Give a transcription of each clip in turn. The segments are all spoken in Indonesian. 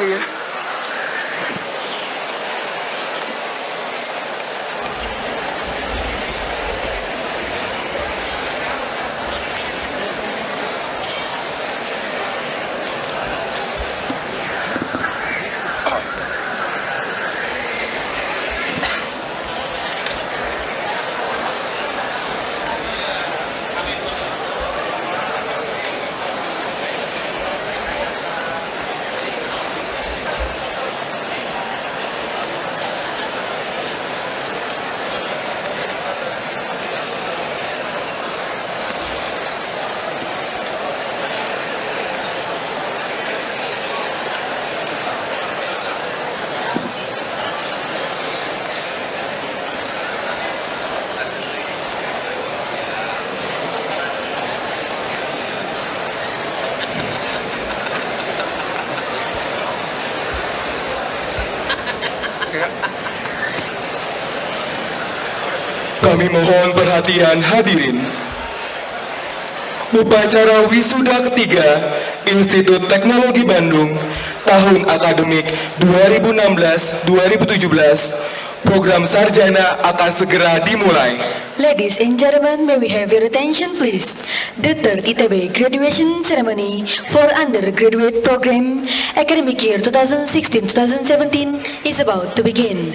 Iya. Kami mohon perhatian hadirin. Upacara wisuda ketiga Institut Teknologi Bandung tahun akademik 2016-2017 program sarjana akan segera dimulai. Ladies and gentlemen, may we have your attention please? The third ITB graduation ceremony for undergraduate program academic year 2016-2017 is about to begin.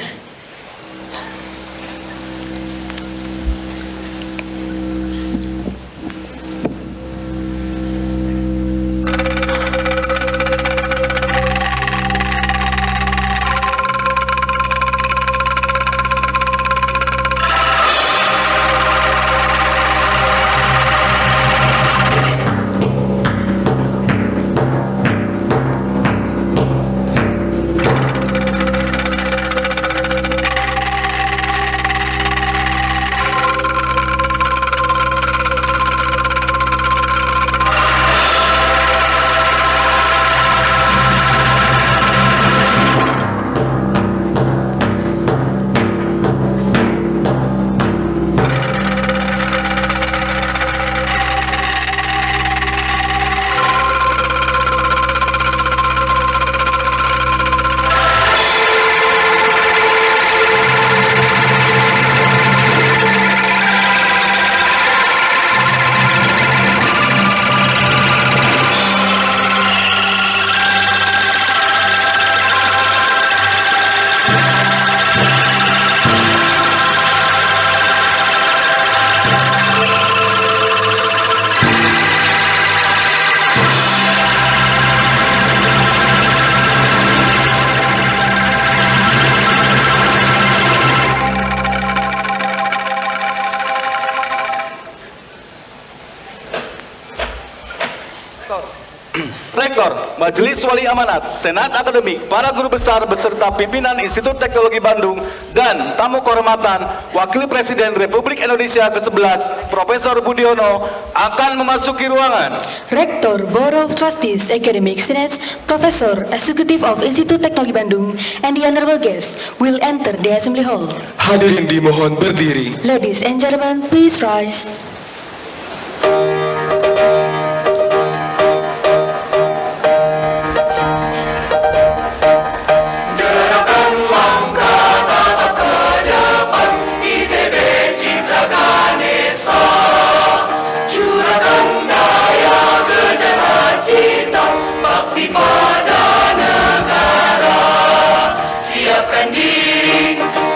Rektor, Majelis Wali Amanat, Senat Akademik, para guru besar beserta pimpinan Institut Teknologi Bandung, dan tamu kehormatan Wakil Presiden Republik Indonesia ke-11, Profesor Budiono, akan memasuki ruangan. Rector Board of Trustees Academic Senate, Professor Executive of Institut Teknologi Bandung, and the honorable guests will enter the Assembly Hall. Hadirin dimohon berdiri. Ladies and gentlemen, please rise.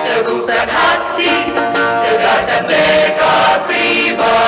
Teguhkan hati, tegakkan tekad pribadi.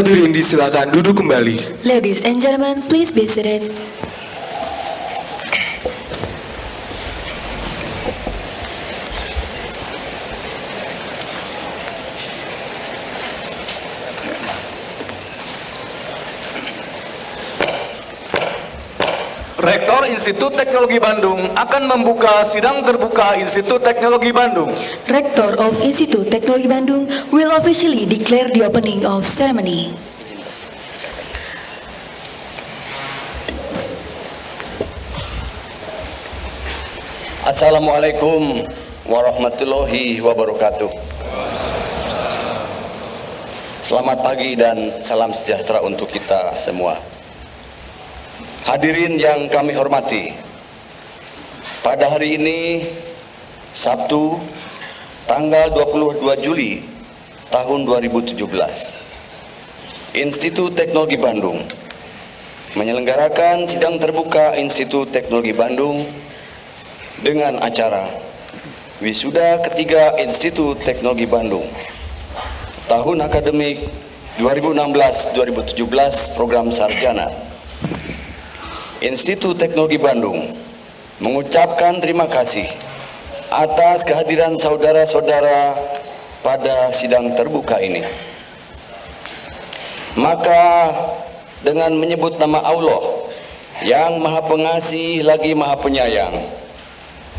Hadirin disilakan duduk kembali. Ladies and gentlemen, please be seated. Rektor Institut Teknologi Bandung akan membuka sidang terbuka Institut Teknologi Bandung. Rector of Institute Technology Bandung will officially declare the opening of ceremony. Assalamualaikum warahmatullahi wabarakatuh. Selamat pagi dan salam sejahtera untuk kita semua. Hadirin yang kami hormati, pada hari ini Sabtu tanggal 22 Juli tahun 2017, Institut Teknologi Bandung menyelenggarakan sidang terbuka Institut Teknologi Bandung dengan acara Wisuda Ketiga Institut Teknologi Bandung tahun akademik 2016-2017 program sarjana. Institut Teknologi Bandung mengucapkan terima kasih atas kehadiran saudara-saudara pada sidang terbuka ini. Maka dengan menyebut nama Allah yang Maha Pengasih lagi Maha Penyayang,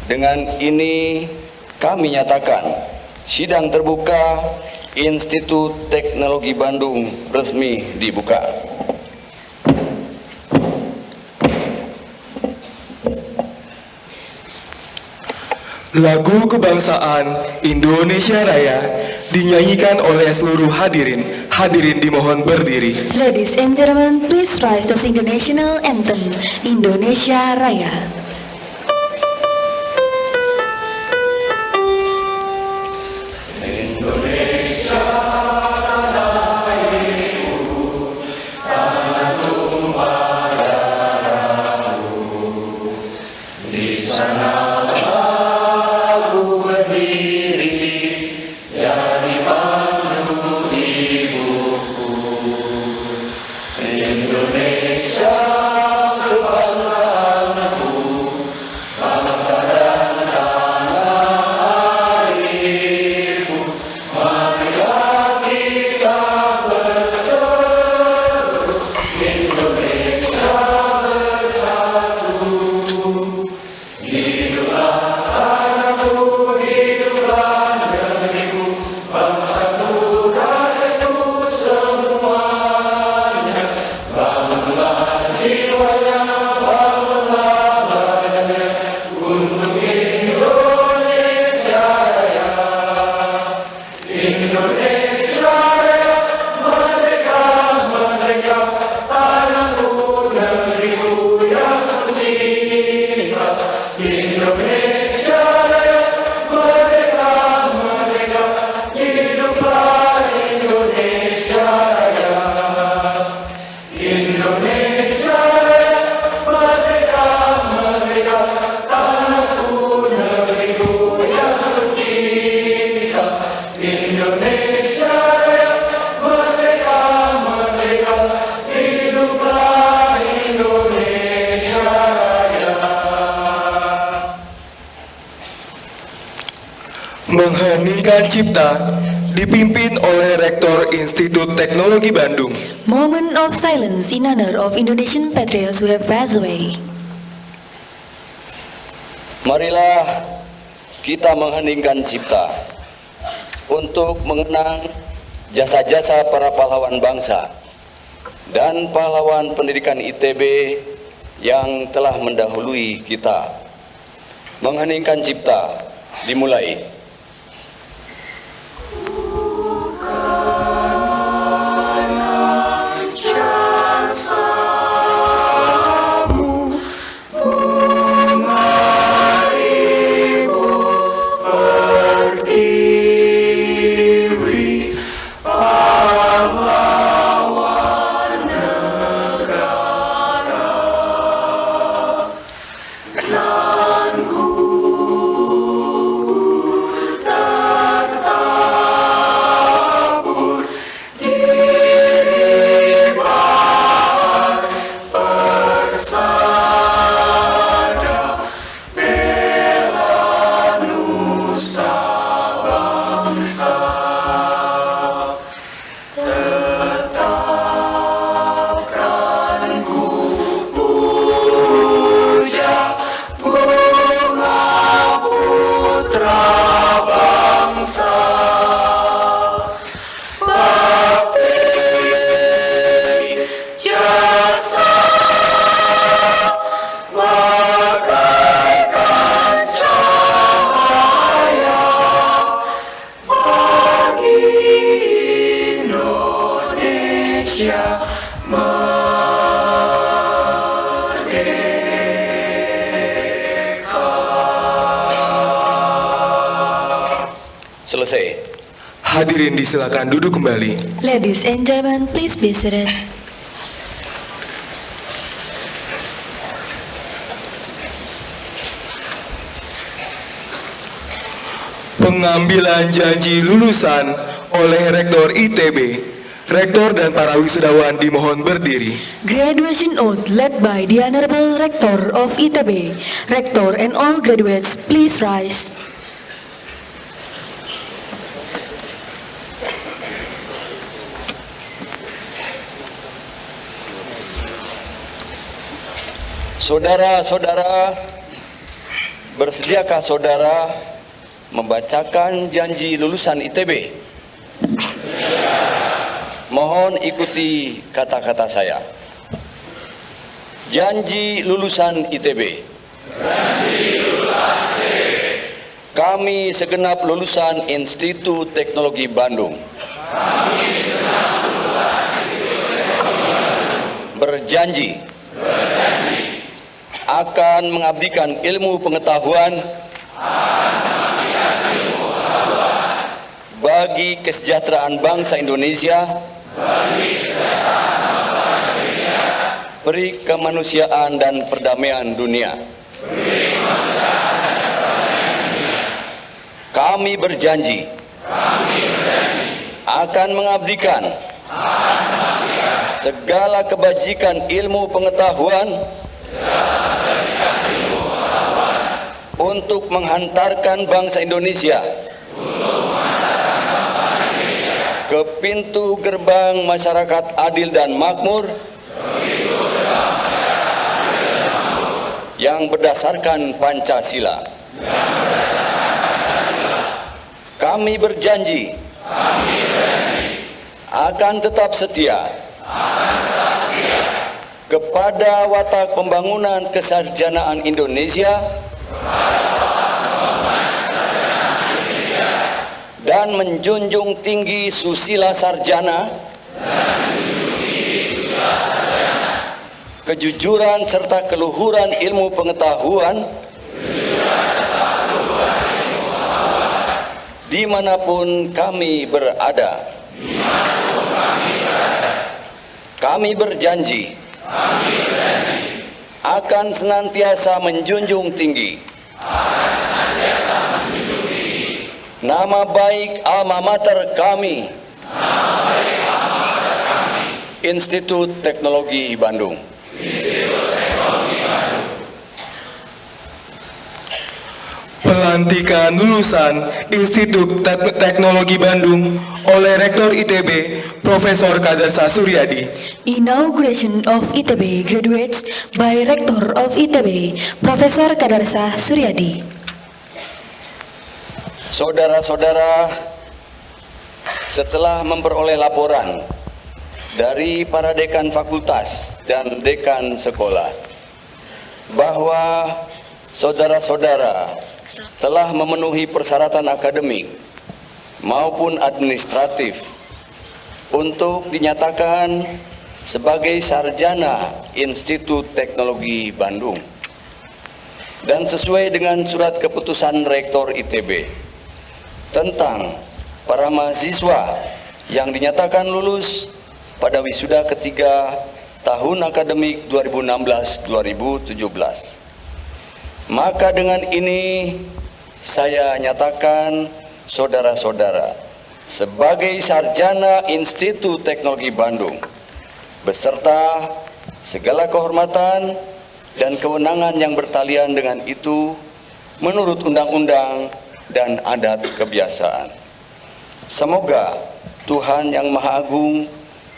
dengan ini kami nyatakan sidang terbuka Institut Teknologi Bandung resmi dibuka. Lagu kebangsaan Indonesia Raya dinyanyikan oleh seluruh hadirin. Hadirin dimohon berdiri. Ladies and gentlemen, please rise to sing the national anthem, Indonesia Raya. Mengheningkan Cipta dipimpin oleh Rektor Institut Teknologi Bandung. Moment of silence in honor of Indonesian patriots who have passed away. Marilah kita mengheningkan cipta untuk mengenang jasa-jasa para pahlawan bangsa dan pahlawan pendidikan ITB yang telah mendahului kita. Mengheningkan cipta dimulai. selesai. Hadirin disilakan duduk kembali. Ladies and gentlemen, please be seated. Pengambilan janji lulusan oleh Rektor ITB. Rektor dan para wisudawan dimohon berdiri. Graduation oath led by the Honorable Rector of ITB. Rector and all graduates, please rise. Saudara-saudara, bersediakah saudara membacakan janji lulusan ITB? Mohon ikuti kata-kata saya. Janji lulusan ITB. Kami segenap lulusan Institut Teknologi Bandung. Berjanji akan mengabdikan ilmu pengetahuan bagi kesejahteraan bangsa Indonesia, peri kemanusiaan dan perdamaian dunia. Kami berjanji akan mengabdikan segala kebajikan ilmu pengetahuan untuk menghantarkan bangsa Indonesia ke pintu gerbang masyarakat adil dan makmur yang berdasarkan Pancasila. Kami berjanji akan tetap setia kepada watak pembangunan kesarjanaan Indonesia dan menjunjung tinggi susila sarjana, kejujuran serta keluhuran ilmu pengetahuan dimanapun kami berada. Kami berjanji akan senantiasa menjunjung tinggi nama baik alma mater kami, Institut Teknologi Bandung. Pelantikan lulusan Institut Teknologi Bandung oleh Rektor ITB, Profesor Kadarsa Suryadi. Inauguration of ITB graduates by Rector of ITB, Profesor Kadarsa Suryadi. Saudara-saudara, setelah memperoleh laporan dari para dekan fakultas dan dekan sekolah bahwa saudara-saudara telah memenuhi persyaratan akademik maupun administratif untuk dinyatakan sebagai sarjana Institut Teknologi Bandung dan sesuai dengan surat keputusan Rektor ITB tentang para mahasiswa yang dinyatakan lulus pada wisuda ketiga tahun akademik 2016-2017. Maka dengan ini saya nyatakan saudara-saudara sebagai sarjana Institut Teknologi Bandung beserta segala kehormatan dan kewenangan yang bertalian dengan itu menurut undang-undang dan adat kebiasaan. Semoga Tuhan Yang Maha Agung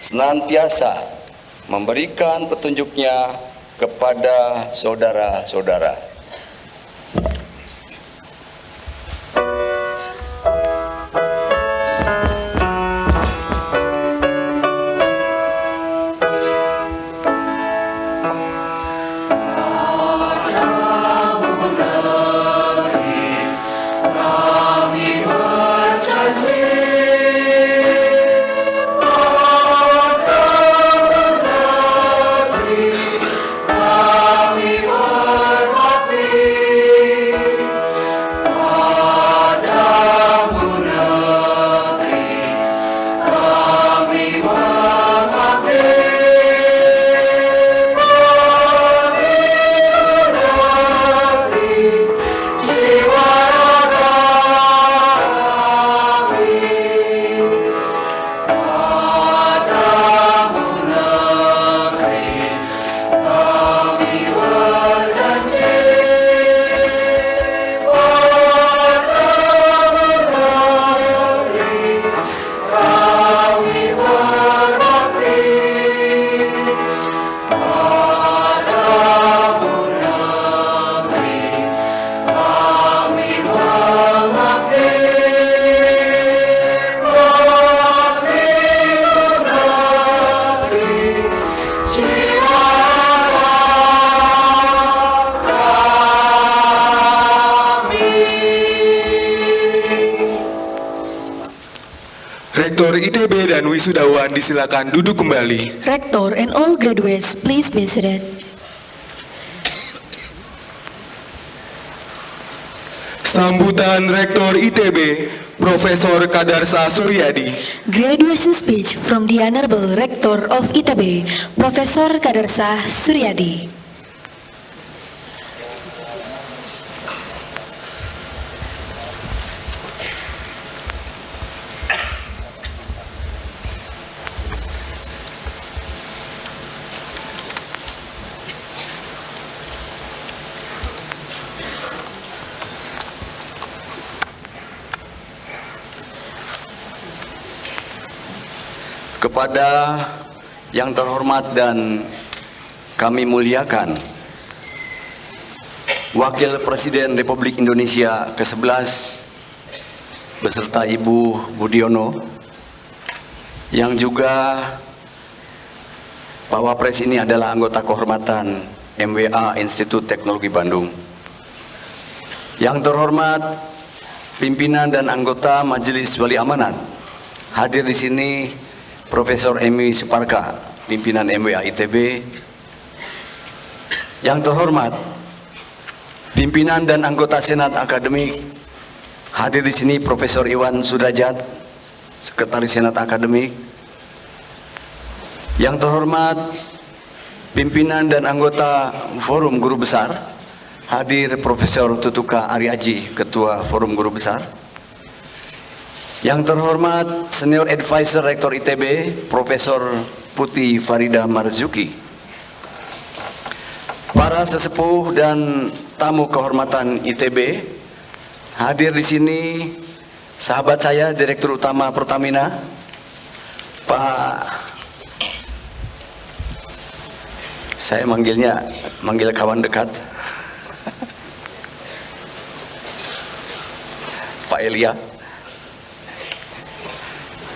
senantiasa memberikan petunjuknya kepada saudara-saudara. Kami hormat Rektor ITB dan wisudawan disilakan duduk kembali. Rector and all graduates, please be seated. Sambutan Rektor ITB, Profesor Kadarsa Suryadi. Graduation speech from the Honorable Rector of ITB, Professor Kadarsa Suryadi. Kepada yang terhormat dan kami muliakan, Wakil Presiden Republik Indonesia ke-11 beserta Ibu Budiono, yang juga Pak Wapres ini adalah anggota kehormatan MWA Institut Teknologi Bandung. Yang terhormat pimpinan dan anggota Majelis Wali Amanat, hadir di sini Profesor Emi Suparka, pimpinan MWA ITB. Yang terhormat pimpinan dan anggota Senat Akademik, hadir di sini Profesor Iwan Sudrajat, Sekretaris Senat Akademik. Yang terhormat pimpinan dan anggota Forum Guru Besar, hadir Profesor Tutuka Aryaji, Ketua Forum Guru Besar. Yang terhormat Senior Advisor Rektor ITB, Profesor Putih Farida Marzuki. Para sesepuh dan tamu kehormatan ITB, hadir di sini sahabat saya, Direktur Utama Pertamina, saya manggil kawan dekat, Pak Elia.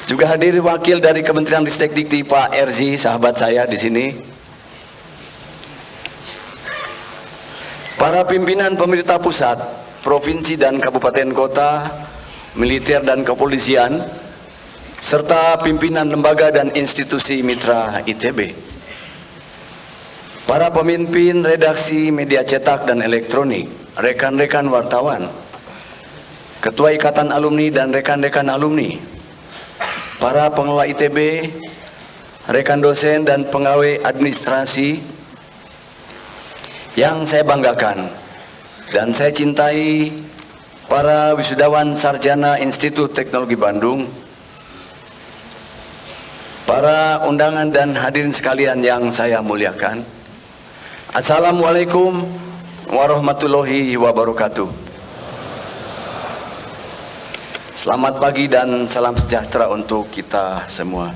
Juga hadir wakil dari Kementerian Ristek Dikti, Pak Erzi, sahabat saya di sini. Para pimpinan pemerintah pusat, provinsi dan kabupaten kota, militer dan kepolisian, serta pimpinan lembaga dan institusi mitra ITB. Para pemimpin redaksi media cetak dan elektronik, rekan-rekan wartawan, Ketua Ikatan Alumni dan rekan-rekan alumni, para pengelola ITB, rekan dosen dan pegawai administrasi yang saya banggakan dan saya cintai, para wisudawan sarjana Institut Teknologi Bandung, para undangan dan hadirin sekalian yang saya muliakan. Assalamualaikum warahmatullahi wabarakatuh. Selamat pagi dan salam sejahtera untuk kita semua.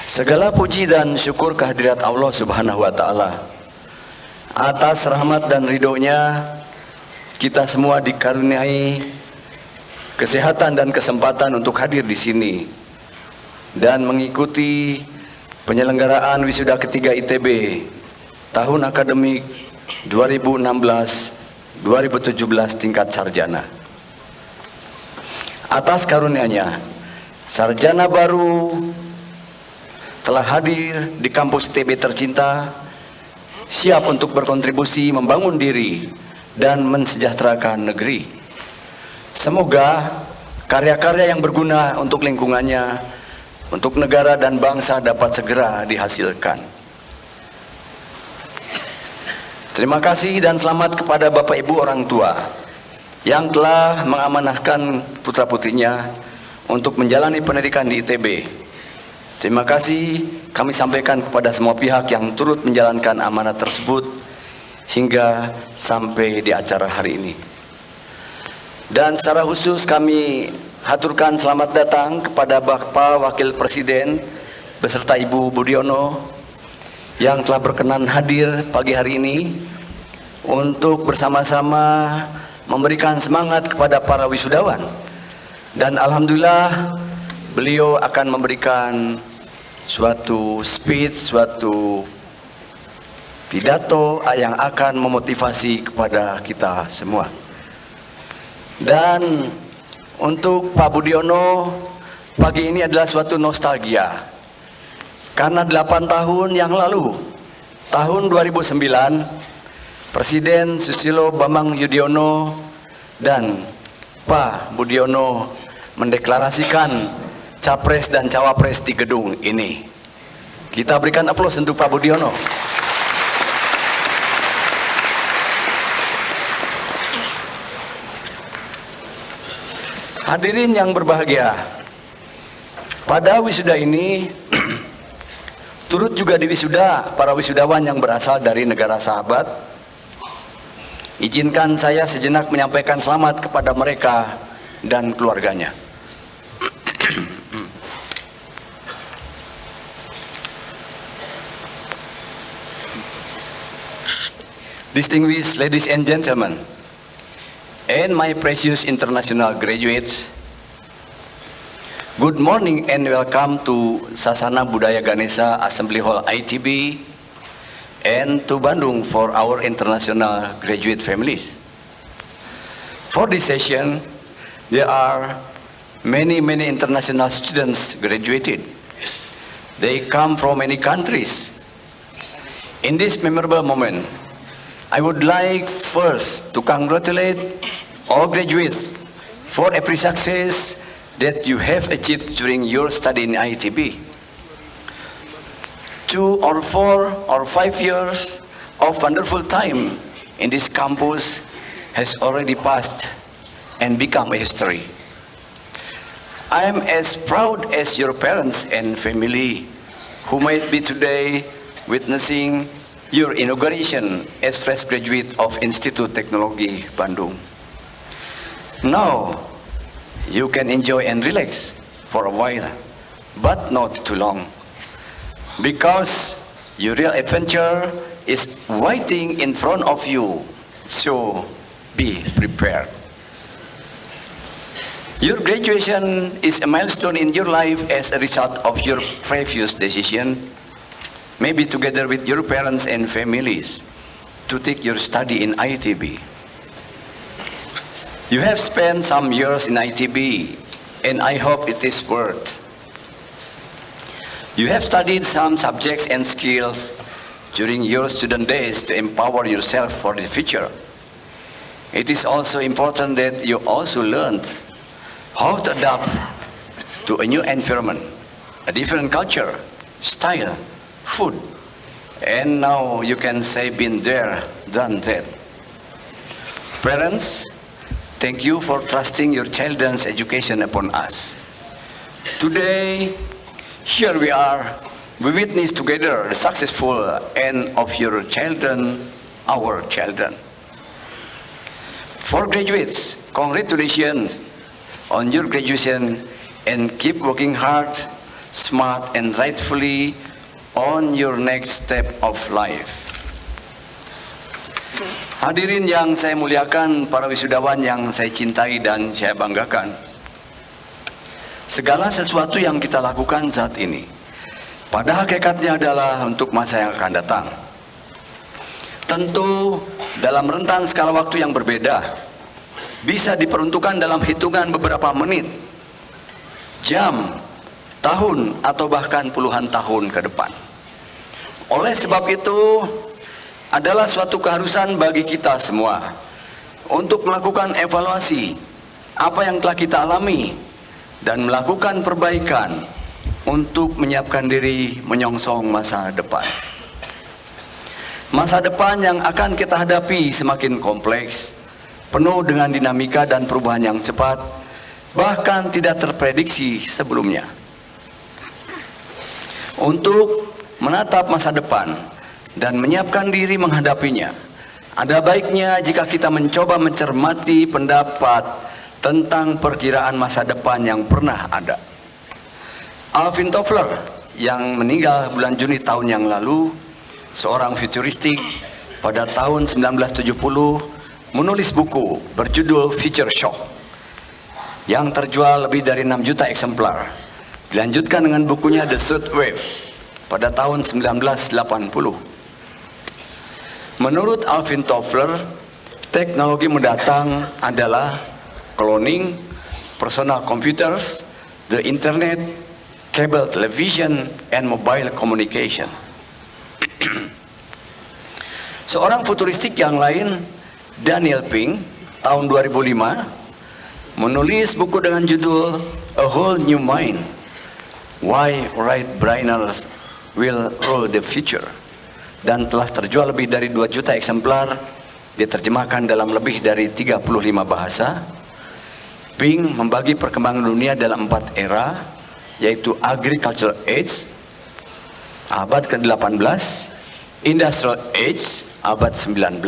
Segala puji dan syukur kehadirat Allah Subhanahu wa Ta'ala. Atas rahmat dan ridhonya, kita semua dikaruniai kesehatan dan kesempatan untuk hadir di sini dan mengikuti penyelenggaraan wisuda ketiga ITB tahun akademik 2016-2017 tingkat sarjana. Atas karunia-Nya, sarjana baru telah hadir di kampus ITB tercinta, siap untuk berkontribusi membangun diri dan mensejahterakan negeri. Semoga karya-karya yang berguna untuk lingkungannya, untuk negara dan bangsa dapat segera dihasilkan. Terima kasih dan selamat kepada Bapak Ibu orang tua yang telah mengamanahkan putra-putrinya untuk menjalani pendidikan di ITB. Terima kasih kami sampaikan kepada semua pihak yang turut menjalankan amanat tersebut hingga sampai di acara hari ini. Dan secara khusus kami haturkan selamat datang kepada Bapak Wakil Presiden beserta Ibu Budiono yang telah berkenan hadir pagi hari ini untuk bersama-sama memberikan semangat kepada para wisudawan. Dan alhamdulillah beliau akan memberikan suatu speech, suatu pidato yang akan memotivasi kepada kita semua. Dan untuk Pak Budiono, pagi ini adalah suatu nostalgia. Karena 8 tahun yang lalu, tahun 2009, Presiden Susilo Bambang Yudhoyono dan Pak Budiono mendeklarasikan Capres dan Cawapres di gedung ini. Kita berikan aplaus untuk Pak Budiono. Hadirin yang berbahagia, pada wisuda ini turut juga diwisuda para wisudawan yang berasal dari negara sahabat. Izinkan saya sejenak menyampaikan selamat kepada mereka dan keluarganya. Distinguished ladies and gentlemen, and my precious international graduates, good morning and welcome to Sasana Budaya Ganesha Assembly Hall ITB and to Bandung for our international graduate families. For this session, there are many international students graduated. They come from many countries. In this memorable moment, I would like first to congratulate all graduates for every success that you have achieved during your study in ITB. 2 or 4 or 5 years of wonderful time in this campus has already passed and become a history. I am as proud as your parents and family who might be today witnessing your inauguration as fresh graduate of Institut Teknologi Bandung. Now, you can enjoy and relax for a while, but not too long, because your real adventure is waiting in front of you, so be prepared. Your graduation is a milestone in your life as a result of your previous decision, maybe together with your parents and families, to take your study in ITB. You have spent some years in ITB, and I hope it is worth. You have studied some subjects and skills during your student days to empower yourself for the future. It is also important that you also learned how to adapt to a new environment, a different culture, style, food, and now you can say been there, done that. Parents, thank you for trusting your children's education upon us. Today, here we are, we witness together the successful end of your children, our children. For graduates, congratulations on your graduation and keep working hard, smart, and rightfully on your next step of life. Hadirin yang saya muliakan, para wisudawan yang saya cintai dan saya banggakan. Segala sesuatu yang kita lakukan saat ini, pada hakikatnya adalah untuk masa yang akan datang. Tentu dalam rentan skala waktu yang berbeda, bisa diperuntukkan dalam hitungan beberapa menit, jam, tahun, atau bahkan puluhan tahun ke depan. Oleh sebab itu, adalah suatu keharusan bagi kita semua untuk melakukan evaluasi apa yang telah kita alami dan melakukan perbaikan untuk menyiapkan diri menyongsong masa depan. Masa depan yang akan kita hadapi semakin kompleks, penuh dengan dinamika dan perubahan yang cepat, bahkan tidak terprediksi sebelumnya. Untuk menatap masa depan dan menyiapkan diri menghadapinya, ada baiknya jika kita mencoba mencermati pendapat tentang perkiraan masa depan yang pernah ada. Alvin Toffler yang meninggal bulan Juni tahun yang lalu, seorang futuristik, pada tahun 1970 menulis buku berjudul Future Shock yang terjual lebih dari 6 juta eksemplar. Dilanjutkan dengan bukunya The Third Wave pada tahun 1980. Menurut Alvin Toffler, teknologi mendatang adalah cloning, personal computers, the internet, cable television, and mobile communication. Seorang futuristik yang lain, Daniel Pink, tahun 2005, menulis buku dengan judul A Whole New Mind, Why Right Brainers Will Rule the Future, dan telah terjual lebih dari 2 juta eksemplar, diterjemahkan dalam lebih dari 35 bahasa. Pink membagi perkembangan dunia dalam 4 era, yaitu Agricultural Age, abad ke-18, Industrial Age, abad 19,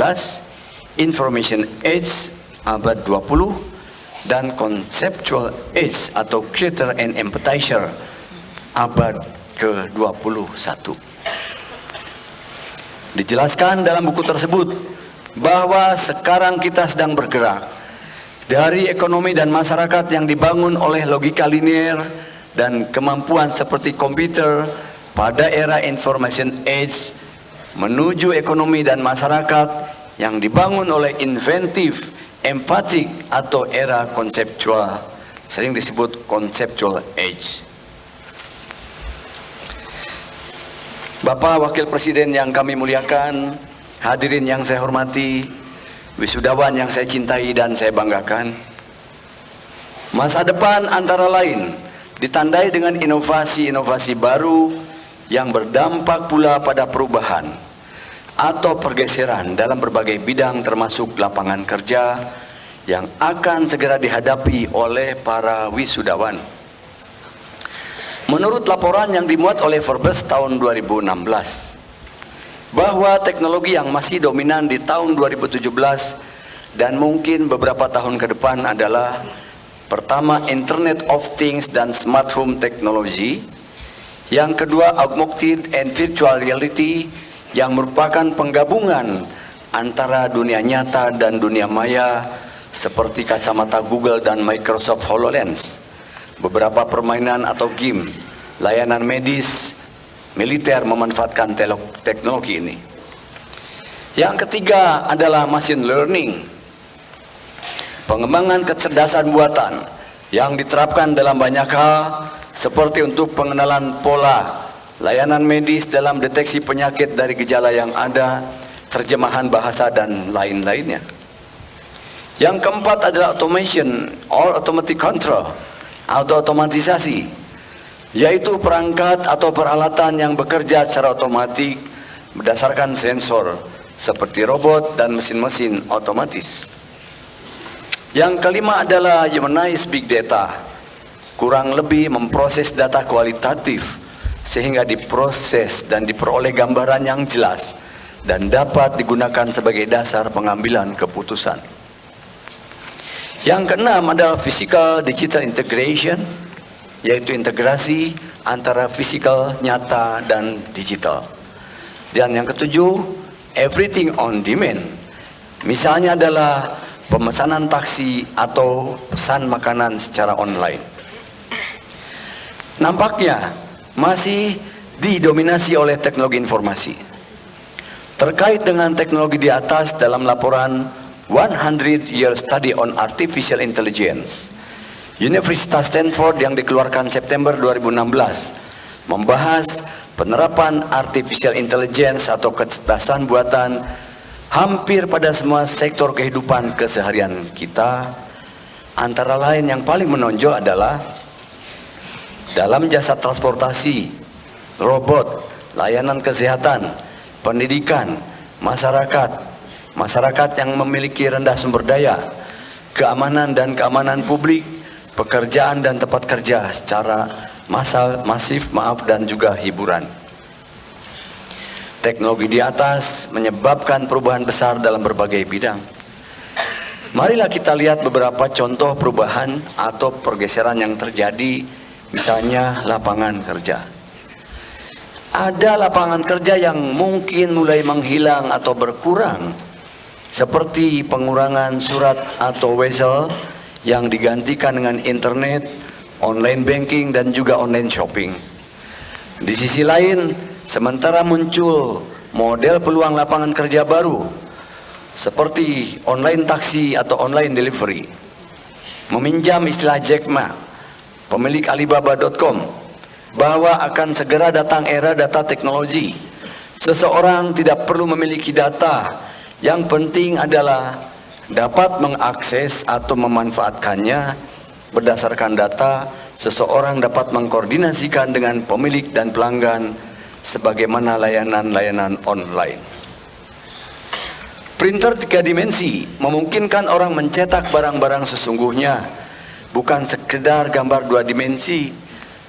Information Age, abad 20, dan Conceptual Age atau Creator and Empathizer, abad ke-21. Dijelaskan dalam buku tersebut bahwa sekarang kita sedang bergerak dari ekonomi dan masyarakat yang dibangun oleh logika linear dan kemampuan seperti komputer pada era Information Age menuju ekonomi dan masyarakat yang dibangun oleh inventif, empatik atau era konseptual, sering disebut Conceptual Age. Bapak Wakil Presiden yang kami muliakan, hadirin yang saya hormati, wisudawan yang saya cintai dan saya banggakan, masa depan antara lain ditandai dengan inovasi-inovasi baru yang berdampak pula pada perubahan atau pergeseran dalam berbagai bidang termasuk lapangan kerja yang akan segera dihadapi oleh para wisudawan. Menurut laporan yang dimuat oleh Forbes tahun 2016, bahwa teknologi yang masih dominan di tahun 2017 dan mungkin beberapa tahun ke depan adalah pertama Internet of Things dan Smart Home Technology, yang kedua Augmented and Virtual Reality yang merupakan penggabungan antara dunia nyata dan dunia maya seperti kacamata Google dan Microsoft HoloLens, beberapa permainan atau game, layanan medis, militer memanfaatkan teknologi ini. Yang ketiga adalah machine learning, pengembangan kecerdasan buatan yang diterapkan dalam banyak hal seperti untuk pengenalan pola, layanan medis dalam deteksi penyakit dari gejala yang ada, terjemahan bahasa dan lain-lainnya. Yang keempat adalah automation or automatic control atau otomatisasi, yaitu perangkat atau peralatan yang bekerja secara otomatis berdasarkan sensor seperti robot dan mesin-mesin otomatis. Yang kelima adalah humanized big data, kurang lebih memproses data kualitatif sehingga diproses dan diperoleh gambaran yang jelas dan dapat digunakan sebagai dasar pengambilan keputusan. Yang keenam adalah physical digital integration, yaitu integrasi antara fisikal, nyata, dan digital. Dan yang ketujuh, everything on demand. Misalnya adalah pemesanan taksi atau pesan makanan secara online. Nampaknya masih didominasi oleh teknologi informasi. Terkait dengan teknologi di atas dalam laporan 100-Year Study on Artificial Intelligence, Universitas Stanford yang dikeluarkan September 2016 membahas penerapan artificial intelligence atau kecerdasan buatan hampir pada semua sektor kehidupan keseharian kita. Antara lain yang paling menonjol adalah dalam jasa transportasi, robot, layanan kesehatan, pendidikan, masyarakat yang memiliki rendah sumber daya, keamanan dan keamanan publik, pekerjaan dan tempat kerja secara masif dan juga hiburan. Teknologi di atas menyebabkan perubahan besar dalam berbagai bidang. Marilah kita lihat beberapa contoh perubahan atau pergeseran yang terjadi, misalnya lapangan kerja. Ada lapangan kerja yang mungkin mulai menghilang atau berkurang, seperti pengurangan surat atau wesel yang digantikan dengan internet, online banking, dan juga online shopping. Di sisi lain, sementara muncul model peluang lapangan kerja baru, seperti online taksi atau online delivery. Meminjam istilah Jack Ma, pemilik Alibaba.com, bahwa akan segera datang era data teknologi. Seseorang tidak perlu memiliki data, yang penting adalah dapat mengakses atau memanfaatkannya. Berdasarkan data, seseorang dapat mengkoordinasikan dengan pemilik dan pelanggan sebagaimana layanan-layanan online. Printer 3 dimensi memungkinkan orang mencetak barang-barang sesungguhnya, bukan sekedar gambar 2 dimensi,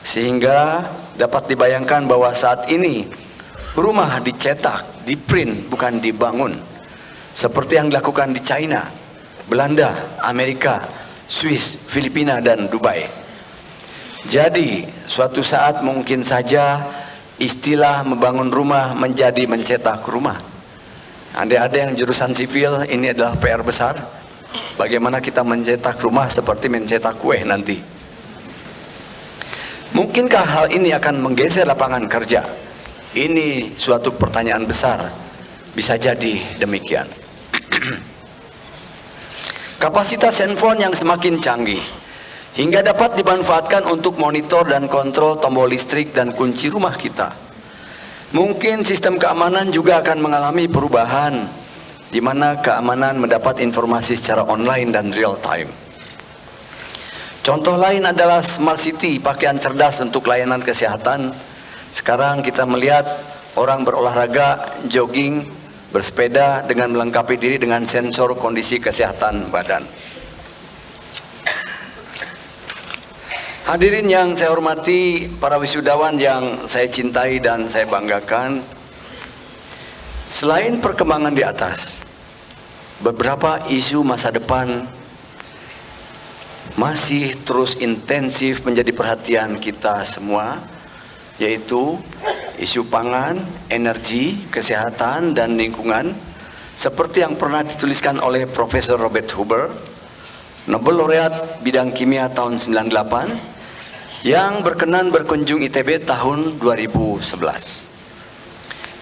sehingga dapat dibayangkan bahwa saat ini rumah dicetak, diprint, bukan dibangun, seperti yang dilakukan di China, Belanda, Amerika, Swiss, Filipina, dan Dubai. Jadi suatu saat mungkin saja istilah membangun rumah menjadi mencetak rumah. Andai ada yang jurusan sipil, ini adalah PR besar. Bagaimana kita mencetak rumah seperti mencetak kue nanti. Mungkinkah hal ini akan menggeser lapangan kerja? Ini suatu pertanyaan besar. Bisa jadi demikian. Kapasitas handphone yang semakin canggih hingga dapat dimanfaatkan untuk monitor dan kontrol tombol listrik dan kunci rumah kita. Mungkin sistem keamanan juga akan mengalami perubahan, di mana keamanan mendapat informasi secara online dan real time. Contoh lain adalah Smart City, pakaian cerdas untuk layanan kesehatan. Sekarang kita melihat orang berolahraga, jogging, bersepeda dengan melengkapi diri dengan sensor kondisi kesehatan badan. Hadirin yang saya hormati, para wisudawan yang saya cintai dan saya banggakan, selain perkembangan di atas, beberapa isu masa depan masih terus intensif menjadi perhatian kita semua, yaitu isu pangan, energi, kesehatan, dan lingkungan, seperti yang pernah dituliskan oleh Profesor Robert Huber, Nobel Laureat bidang kimia tahun 98, yang berkenan berkunjung ITB tahun 2011.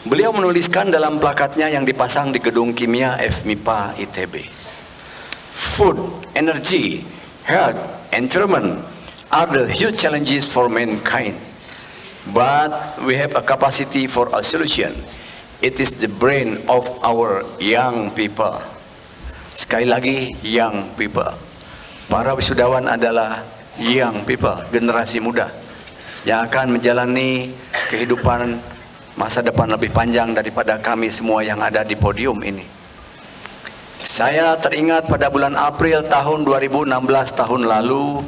Beliau menuliskan dalam plakatnya yang dipasang di gedung kimia FMIPA ITB, "Food, energy, health, environment are the huge challenges for mankind. But we have a capacity for a solution. It is the brain of our young people." Sekali lagi, young people. Para wisudawan adalah young people, generasi muda yang akan menjalani kehidupan masa depan lebih panjang daripada kami semua yang ada di podium ini. Saya teringat pada bulan April tahun 2016 tahun lalu,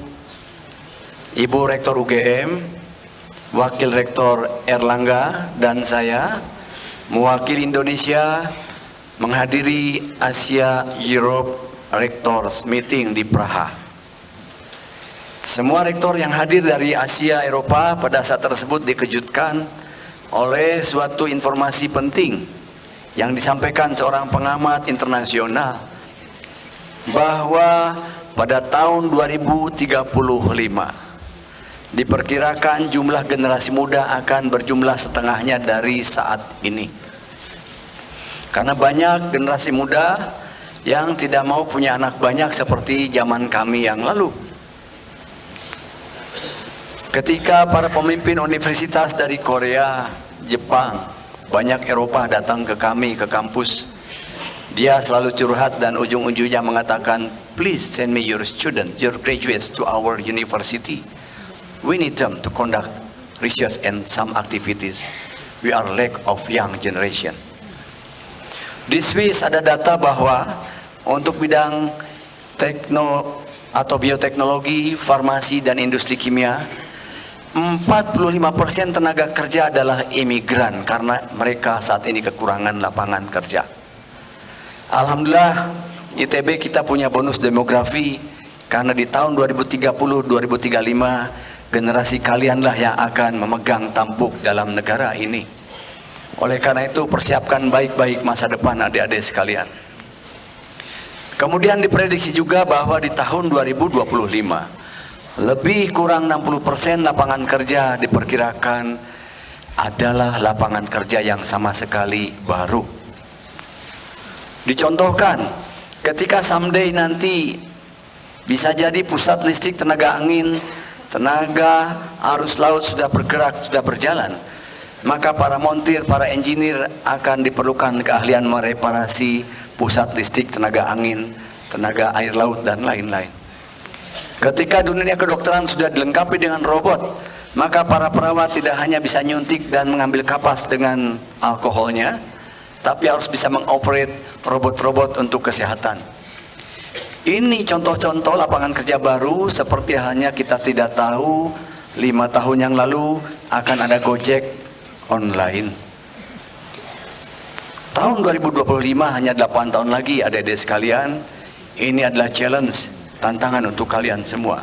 Ibu Rektor UGM, Wakil Rektor Erlangga, dan saya mewakili Indonesia menghadiri Asia Europe Rectors Meeting di Praha. Semua rektor yang hadir dari Asia Eropa pada saat tersebut dikejutkan oleh suatu informasi penting yang disampaikan seorang pengamat internasional, bahwa pada tahun 2035 diperkirakan jumlah generasi muda akan berjumlah setengahnya dari saat ini. Karena banyak generasi muda yang tidak mau punya anak banyak seperti zaman kami yang lalu. Ketika para pemimpin universitas dari Korea, Jepang, banyak Eropa datang ke kami, ke kampus, dia selalu curhat dan ujung-ujungnya mengatakan, "Please send me your student, your graduates to our university. We need them to conduct research and some activities. We are lack of young generation." Di Swiss ada data bahwa untuk bidang bioteknologi, farmasi, dan industri kimia, 45% tenaga kerja adalah imigran karena mereka saat ini kekurangan lapangan kerja. Alhamdulillah, ITB kita punya bonus demografi karena di tahun 2030-2035 generasi kalianlah yang akan memegang tampuk dalam negara ini. Oleh karena itu, persiapkan baik-baik masa depan adik-adik sekalian. Kemudian diprediksi juga bahwa di tahun 2025 lebih kurang 60% lapangan kerja diperkirakan adalah lapangan kerja yang sama sekali baru. Dicontohkan, ketika someday nanti bisa jadi pusat listrik tenaga angin tenaga arus laut sudah bergerak, sudah berjalan, maka para montir, para engineer akan diperlukan keahlian mereparasi pusat listrik, tenaga angin, tenaga air laut, dan lain-lain. Ketika dunia kedokteran sudah dilengkapi dengan robot, maka para perawat tidak hanya bisa nyuntik dan mengambil kapas dengan alkoholnya, tapi harus bisa mengoperate robot-robot untuk kesehatan. Ini contoh-contoh lapangan kerja baru seperti halnya kita tidak tahu 5 tahun yang lalu akan ada Gojek online. Tahun 2025 hanya 8 tahun lagi, adik-adik sekalian. Ini adalah challenge, tantangan untuk kalian semua.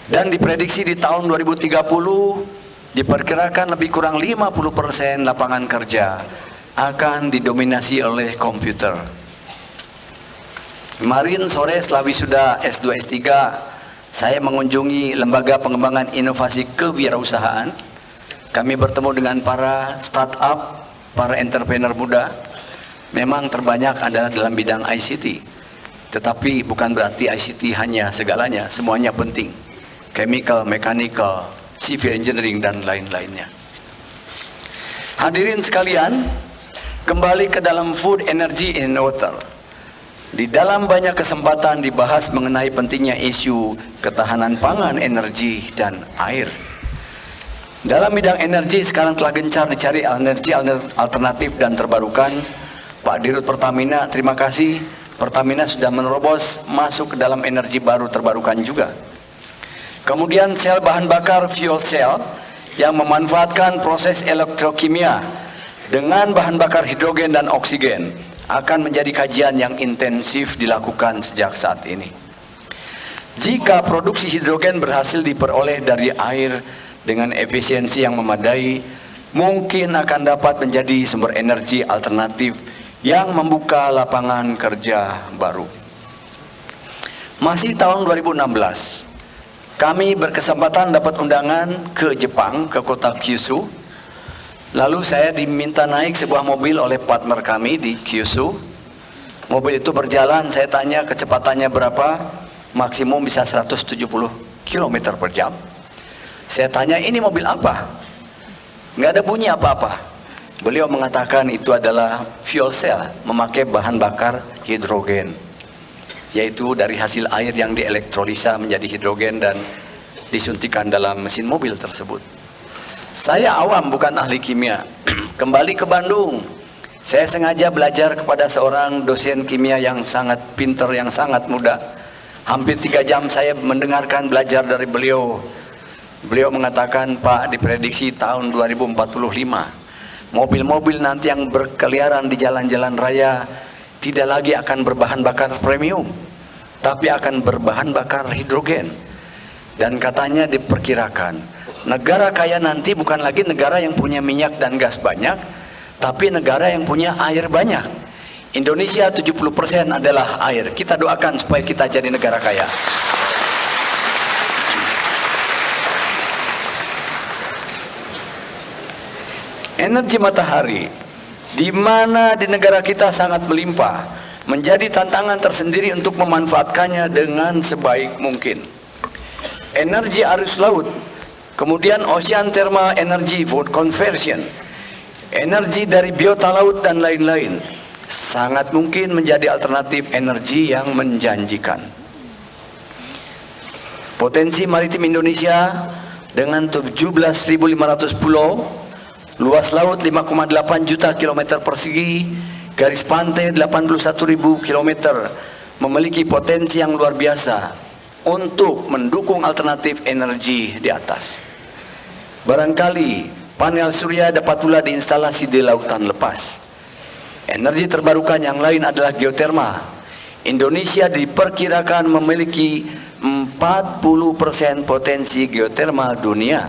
Dan diprediksi di tahun 2030 diperkirakan lebih kurang 50% lapangan kerja akan didominasi oleh komputer. Kemarin sore setelah wisuda S2 S3, saya mengunjungi lembaga pengembangan inovasi kewirausahaan. Kami bertemu dengan para startup, para entrepreneur muda. Memang terbanyak adalah dalam bidang ICT. Tetapi bukan berarti ICT hanya segalanya, semuanya penting. Chemical, mechanical, civil engineering, dan lain-lainnya. Hadirin sekalian, kembali ke dalam food, energy, and water. Di dalam banyak kesempatan dibahas mengenai pentingnya isu ketahanan pangan, energi, dan air. Dalam bidang energi sekarang telah gencar dicari energi alternatif dan terbarukan. Pak Dirut Pertamina, terima kasih. Pertamina sudah menerobos masuk ke dalam energi baru terbarukan juga. Kemudian sel bahan bakar fuel cell yang memanfaatkan proses elektrokimia dengan bahan bakar hidrogen dan oksigen akan menjadi kajian yang intensif dilakukan sejak saat ini. Jika produksi hidrogen berhasil diperoleh dari air dengan efisiensi yang memadai, mungkin akan dapat menjadi sumber energi alternatif yang membuka lapangan kerja baru. Masih tahun 2016, kami berkesempatan dapat undangan ke Jepang, ke kota Kyushu. Lalu saya diminta naik sebuah mobil oleh partner kami di Kyushu. Mobil itu berjalan, saya tanya kecepatannya berapa, maksimum bisa 170 km per jam. Saya tanya, ini mobil apa? Nggak ada bunyi apa-apa. Beliau mengatakan itu adalah fuel cell, memakai bahan bakar hidrogen, yaitu dari hasil air yang dielektrolisa menjadi hidrogen dan disuntikan dalam mesin mobil tersebut. Saya awam, bukan ahli kimia. Kembali ke Bandung, saya sengaja belajar kepada seorang dosen kimia yang sangat pintar, yang sangat muda. Hampir 3 jam saya mendengarkan belajar dari beliau. Beliau mengatakan, Pak, diprediksi tahun 2045 mobil-mobil nanti yang berkeliaran di jalan-jalan raya tidak lagi akan berbahan bakar premium, tapi akan berbahan bakar hidrogen. Dan katanya diperkirakan negara kaya nanti bukan lagi negara yang punya minyak dan gas banyak, tapi negara yang punya air banyak. Indonesia 70% adalah air. Kita doakan supaya kita jadi negara kaya. Energi matahari, di mana di negara kita sangat melimpah, menjadi tantangan tersendiri untuk memanfaatkannya dengan sebaik mungkin. Energi arus laut, kemudian ocean thermal energy for conversion, energi dari biota laut, dan lain-lain, sangat mungkin menjadi alternatif energi yang menjanjikan. Potensi maritim Indonesia dengan 17.500 pulau, luas laut 5,8 juta kilometer persegi, garis pantai 81.000 kilometer, memiliki potensi yang luar biasa untuk mendukung alternatif energi di atas. Barangkali panel surya dapat pula diinstalasi di lautan lepas. Energi terbarukan yang lain adalah geotermal. Indonesia diperkirakan memiliki 40% potensi geotermal dunia,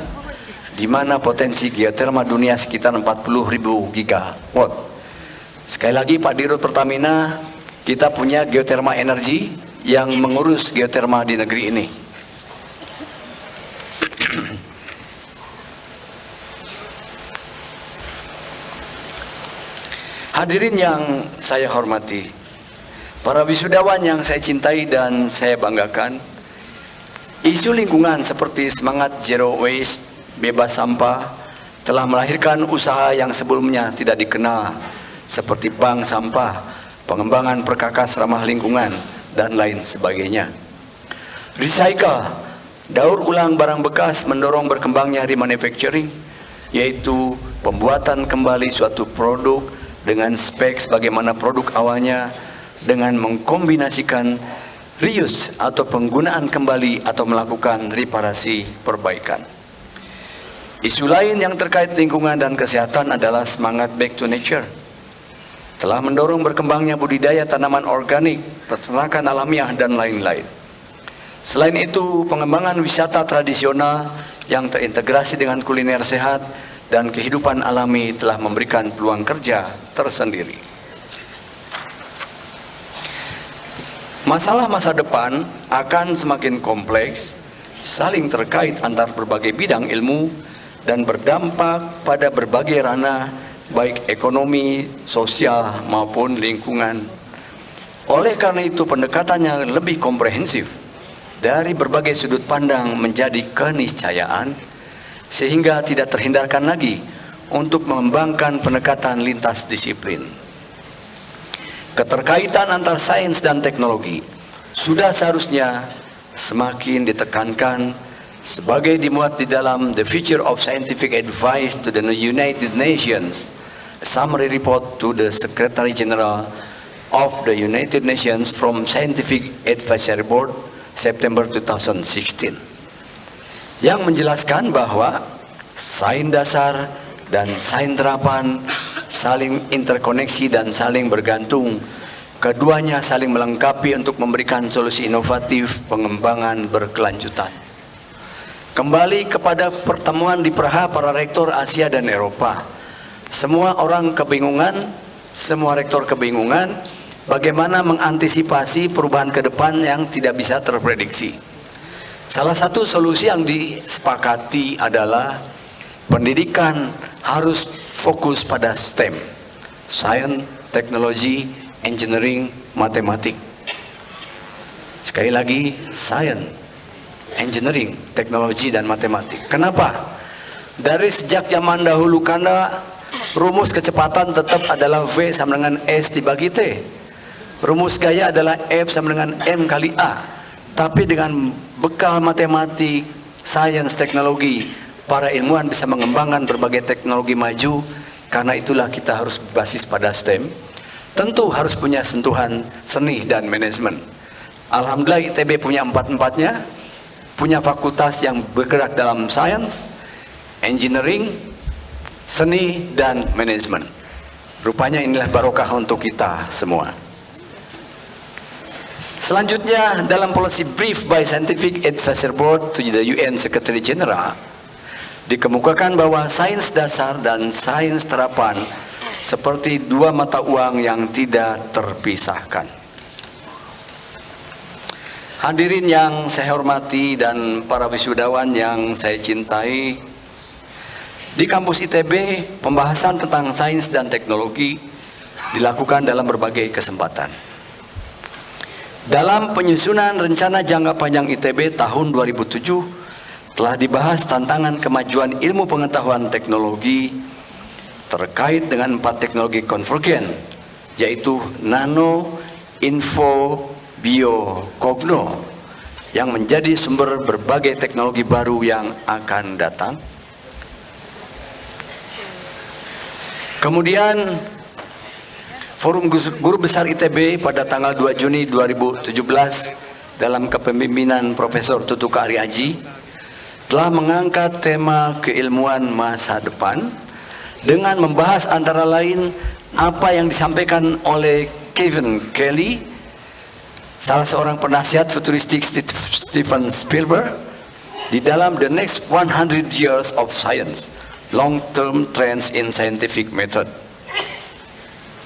di mana potensi geotermal dunia sekitar 40.000 gigawatt. Sekali lagi Pak Dirut Pertamina, kita punya geotermal energi yang mengurus geotermal di negeri ini. Hadirin yang saya hormati, para wisudawan yang saya cintai dan saya banggakan, Isu lingkungan seperti semangat zero waste, bebas sampah, telah melahirkan usaha yang sebelumnya tidak dikenal, seperti bank sampah, pengembangan perkakas ramah lingkungan, dan lain sebagainya. Recycle, daur ulang barang bekas mendorong berkembangnya remanufacturing, yaitu pembuatan kembali suatu produk dengan spek sebagaimana produk awalnya dengan mengkombinasikan reuse atau penggunaan kembali atau melakukan reparasi perbaikan. Isu lain yang terkait lingkungan dan kesehatan adalah semangat back to nature. Telah mendorong berkembangnya budidaya tanaman organik, peternakan alamiah, dan lain-lain. Selain itu, pengembangan wisata tradisional yang terintegrasi dengan kuliner sehat dan kehidupan alami telah memberikan peluang kerja tersendiri. Masalah masa depan akan semakin kompleks, saling terkait antar berbagai bidang ilmu, dan berdampak pada berbagai ranah, baik ekonomi, sosial, maupun lingkungan. Oleh karena itu, pendekatannya lebih komprehensif, dari berbagai sudut pandang menjadi keniscayaan, sehingga tidak terhindarkan lagi untuk mengembangkan pendekatan lintas disiplin. Keterkaitan antar sains dan teknologi sudah seharusnya semakin ditekankan sebagai dimuat di dalam The Future of Scientific Advice to the United Nations, a summary report to the Secretary General of the United Nations from Scientific Advisory Board, September 2016, yang menjelaskan bahwa sains dasar dan sains terapan saling interkoneksi dan saling bergantung. Keduanya saling melengkapi untuk memberikan solusi inovatif pengembangan berkelanjutan. Kembali kepada pertemuan di Praha para rektor Asia dan Eropa. Semua rektor kebingungan bagaimana mengantisipasi perubahan ke depan yang tidak bisa terprediksi. Salah satu solusi yang disepakati adalah pendidikan harus fokus pada STEM, Science, Technology, Engineering, Matematik. Sekali lagi, Science, Engineering, Teknologi, dan Matematik. Kenapa? Dari sejak zaman dahulu kala, rumus kecepatan tetap adalah V sama dengan S dibagi T. Rumus gaya adalah F sama dengan M kali A. Tapi dengan bekal matematik, sains, teknologi, para ilmuwan bisa mengembangkan berbagai teknologi maju. Karena itulah kita harus berbasis pada STEM. Tentu harus punya sentuhan seni dan manajemen. Alhamdulillah ITB punya empat-empatnya. Punya fakultas yang bergerak dalam sains, engineering, seni, dan manajemen. Rupanya inilah barokah untuk kita semua. Selanjutnya, dalam policy brief by Scientific Advisory Board to the UN Secretary General, dikemukakan bahwa sains dasar dan sains terapan seperti dua mata uang yang tidak terpisahkan. Hadirin yang saya hormati dan para wisudawan yang saya cintai, di kampus ITB pembahasan tentang sains dan teknologi dilakukan dalam berbagai kesempatan. Dalam penyusunan rencana jangka panjang ITB tahun 2007 telah dibahas tantangan kemajuan ilmu pengetahuan teknologi terkait dengan 4 teknologi konvergen, yaitu nano, info, bio, kogno, yang menjadi sumber berbagai teknologi baru yang akan datang. Kemudian Forum Guru Besar ITB pada tanggal 2 Juni 2017 dalam kepemimpinan Profesor Tutuka Ariaji telah mengangkat tema keilmuan masa depan dengan membahas antara lain apa yang disampaikan oleh Kevin Kelly, salah seorang penasihat futuristik Steven Spielberg, di dalam The Next 100 Years of Science, Long-Term Trends in Scientific Method.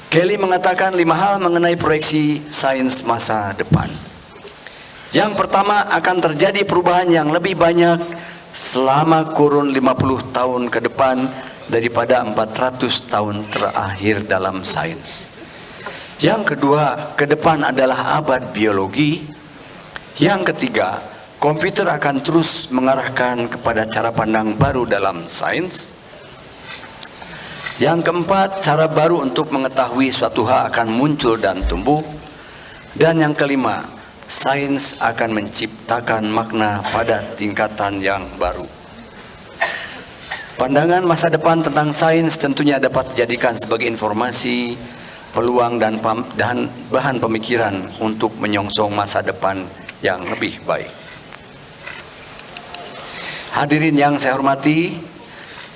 Kelly mengatakan 5 hal mengenai proyeksi sains masa depan. Yang pertama, akan terjadi perubahan yang lebih banyak selama kurun 50 tahun ke depan daripada 400 tahun terakhir dalam sains. Yang kedua, ke depan adalah abad biologi. Yang ketiga, komputer akan terus mengarahkan kepada cara pandang baru dalam sains. Yang keempat, cara baru untuk mengetahui suatu hal akan muncul dan tumbuh. Dan yang kelima, sains akan menciptakan makna pada tingkatan yang baru. Pandangan masa depan tentang sains tentunya dapat dijadikan sebagai informasi, peluang dan bahan pemikiran untuk menyongsong masa depan yang lebih baik. Hadirin yang saya hormati,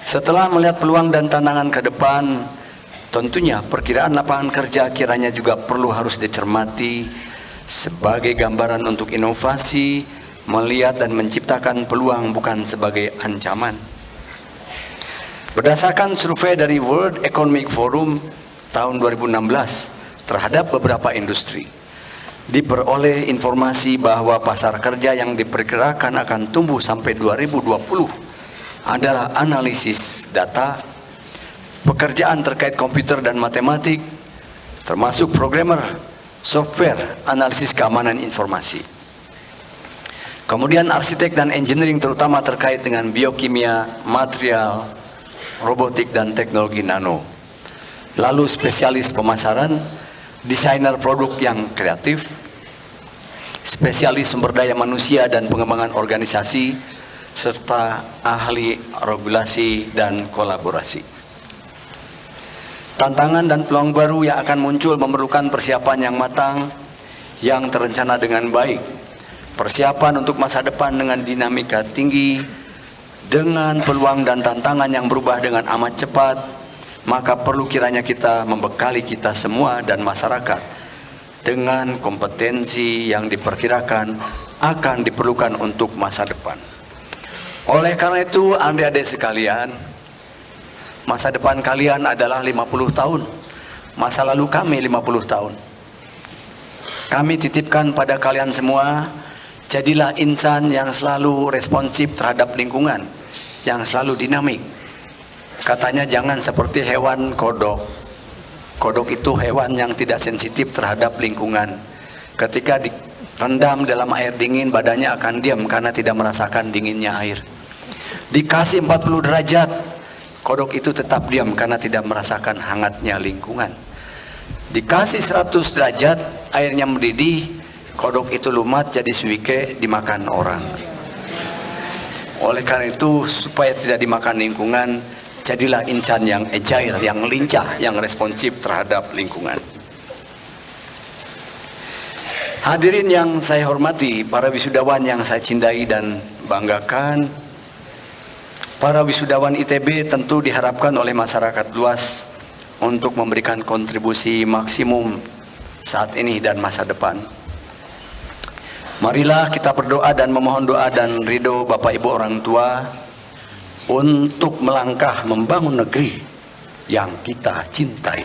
setelah melihat peluang dan tantangan ke depan, tentunya perkiraan lapangan kerja kiranya juga perlu harus dicermati sebagai gambaran untuk inovasi, melihat dan menciptakan peluang bukan sebagai ancaman. Berdasarkan survei dari World Economic Forum tahun 2016 terhadap beberapa industri, diperoleh informasi bahwa pasar kerja yang diperkirakan akan tumbuh sampai 2020 adalah analisis data, pekerjaan terkait komputer dan matematik, termasuk programmer, software, analisis keamanan informasi. Kemudian arsitek dan engineering terutama terkait dengan biokimia, material, robotik dan teknologi nano. Lalu spesialis pemasaran, desainer produk yang kreatif, spesialis sumber daya manusia dan pengembangan organisasi, serta ahli regulasi dan kolaborasi. Tantangan dan peluang baru yang akan muncul memerlukan persiapan yang matang, yang terencana dengan baik. Persiapan untuk masa depan dengan dinamika tinggi, dengan peluang dan tantangan yang berubah dengan amat cepat, maka perlu kiranya kita membekali kita semua dan masyarakat dengan kompetensi yang diperkirakan akan diperlukan untuk masa depan. Oleh karena itu, adik-adik sekalian, masa depan kalian adalah 50 tahun. Masa lalu kami 50 tahun. Kami titipkan pada kalian semua, jadilah insan yang selalu responsif terhadap lingkungan, yang selalu dinamik. Katanya jangan seperti hewan kodok. Kodok itu hewan yang tidak sensitif terhadap lingkungan. Ketika direndam dalam air dingin, badannya akan diam karena tidak merasakan dinginnya air. Dikasih 40 derajat, kodok itu tetap diam karena tidak merasakan hangatnya lingkungan. Dikasih 100 derajat, airnya mendidih, kodok itu lumat jadi suike dimakan orang. Oleh karena itu, supaya tidak dimakan lingkungan, jadilah insan yang agile, yang lincah, yang responsif terhadap lingkungan. Hadirin yang saya hormati, para wisudawan yang saya cintai dan banggakan, para wisudawan ITB tentu diharapkan oleh masyarakat luas untuk memberikan kontribusi maksimum saat ini dan masa depan. Marilah kita berdoa dan memohon doa dan ridho Bapak Ibu orang tua untuk melangkah membangun negeri yang kita cintai.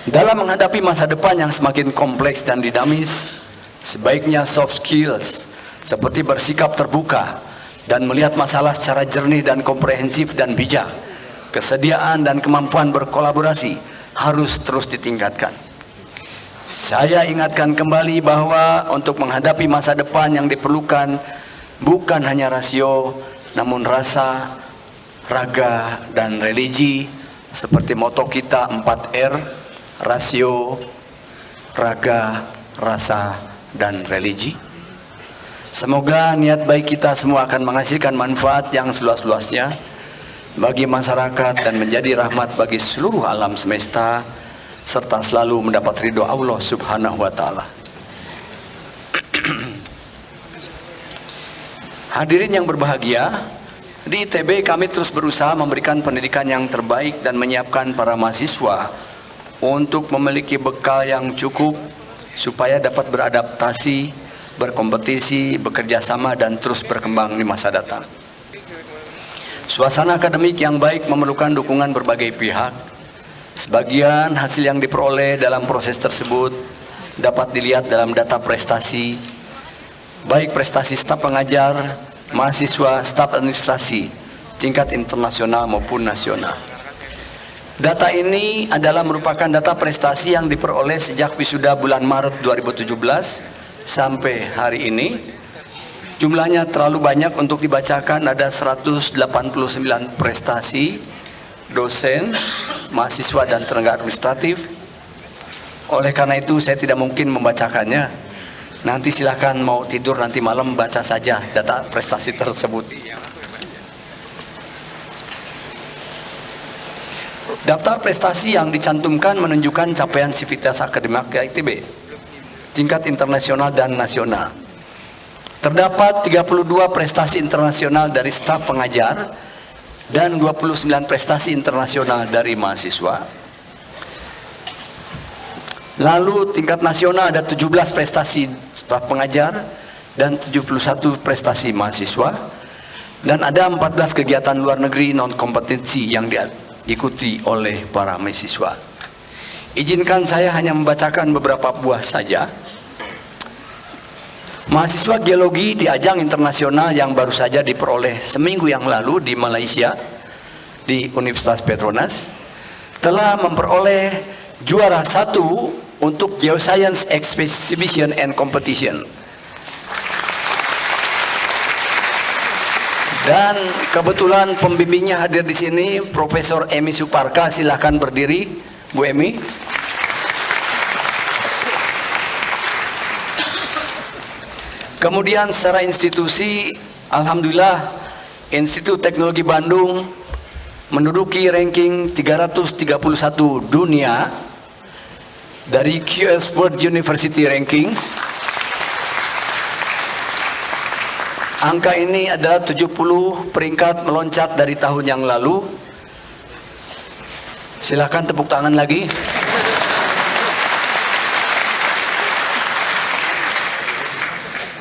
Dalam menghadapi masa depan yang semakin kompleks dan dinamis, sebaiknya soft skills seperti bersikap terbuka dan melihat masalah secara jernih dan komprehensif dan bijak, kesediaan dan kemampuan berkolaborasi harus terus ditingkatkan. Saya ingatkan kembali bahwa untuk menghadapi masa depan yang diperlukan bukan hanya rasio, namun rasa, raga, dan religi, seperti moto kita 4R, rasio, raga, rasa, dan religi. Semoga niat baik kita semua akan menghasilkan manfaat yang seluas-luasnya bagi masyarakat dan menjadi rahmat bagi seluruh alam semesta, serta selalu mendapat ridho Allah Subhanahu wa Ta'ala. Hadirin yang berbahagia, di ITB kami terus berusaha memberikan pendidikan yang terbaik dan menyiapkan para mahasiswa untuk memiliki bekal yang cukup supaya dapat beradaptasi, berkompetisi, bekerja sama, dan terus berkembang di masa datang. Suasana akademik yang baik memerlukan dukungan berbagai pihak. Sebagian hasil yang diperoleh dalam proses tersebut dapat dilihat dalam data prestasi, baik prestasi staf pengajar, mahasiswa, staf administrasi, tingkat internasional maupun nasional. Data ini adalah merupakan data prestasi yang diperoleh sejak wisuda bulan Maret 2017 sampai hari ini. Jumlahnya terlalu banyak untuk dibacakan, ada 189 prestasi dosen, mahasiswa dan tenaga administratif. Oleh karena itu saya tidak mungkin membacakannya. Nanti silakan mau tidur nanti malam baca saja data prestasi tersebut. Daftar prestasi yang dicantumkan menunjukkan capaian sivitas akademik ITB tingkat internasional dan nasional. Terdapat 32 prestasi internasional dari staf pengajar dan 29 prestasi internasional dari mahasiswa. Lalu tingkat nasional ada 17 prestasi staf pengajar dan 71 prestasi mahasiswa. Dan ada 14 kegiatan luar negeri non-kompetensi yang diikuti oleh para mahasiswa. Izinkan saya hanya membacakan beberapa buah saja. Mahasiswa geologi di ajang internasional yang baru saja diperoleh seminggu yang lalu di Malaysia, di Universitas Petronas, telah memperoleh juara 1 untuk Geoscience Exhibition and Competition. Dan kebetulan pembimbingnya hadir di sini, Profesor Emi Suparka. Silakan berdiri, Bu Emi. Kemudian secara institusi, alhamdulillah Institut Teknologi Bandung menduduki ranking 331 dunia dari QS World University Rankings. Angka ini adalah 70 peringkat meloncat dari tahun yang lalu. Silakan tepuk tangan lagi.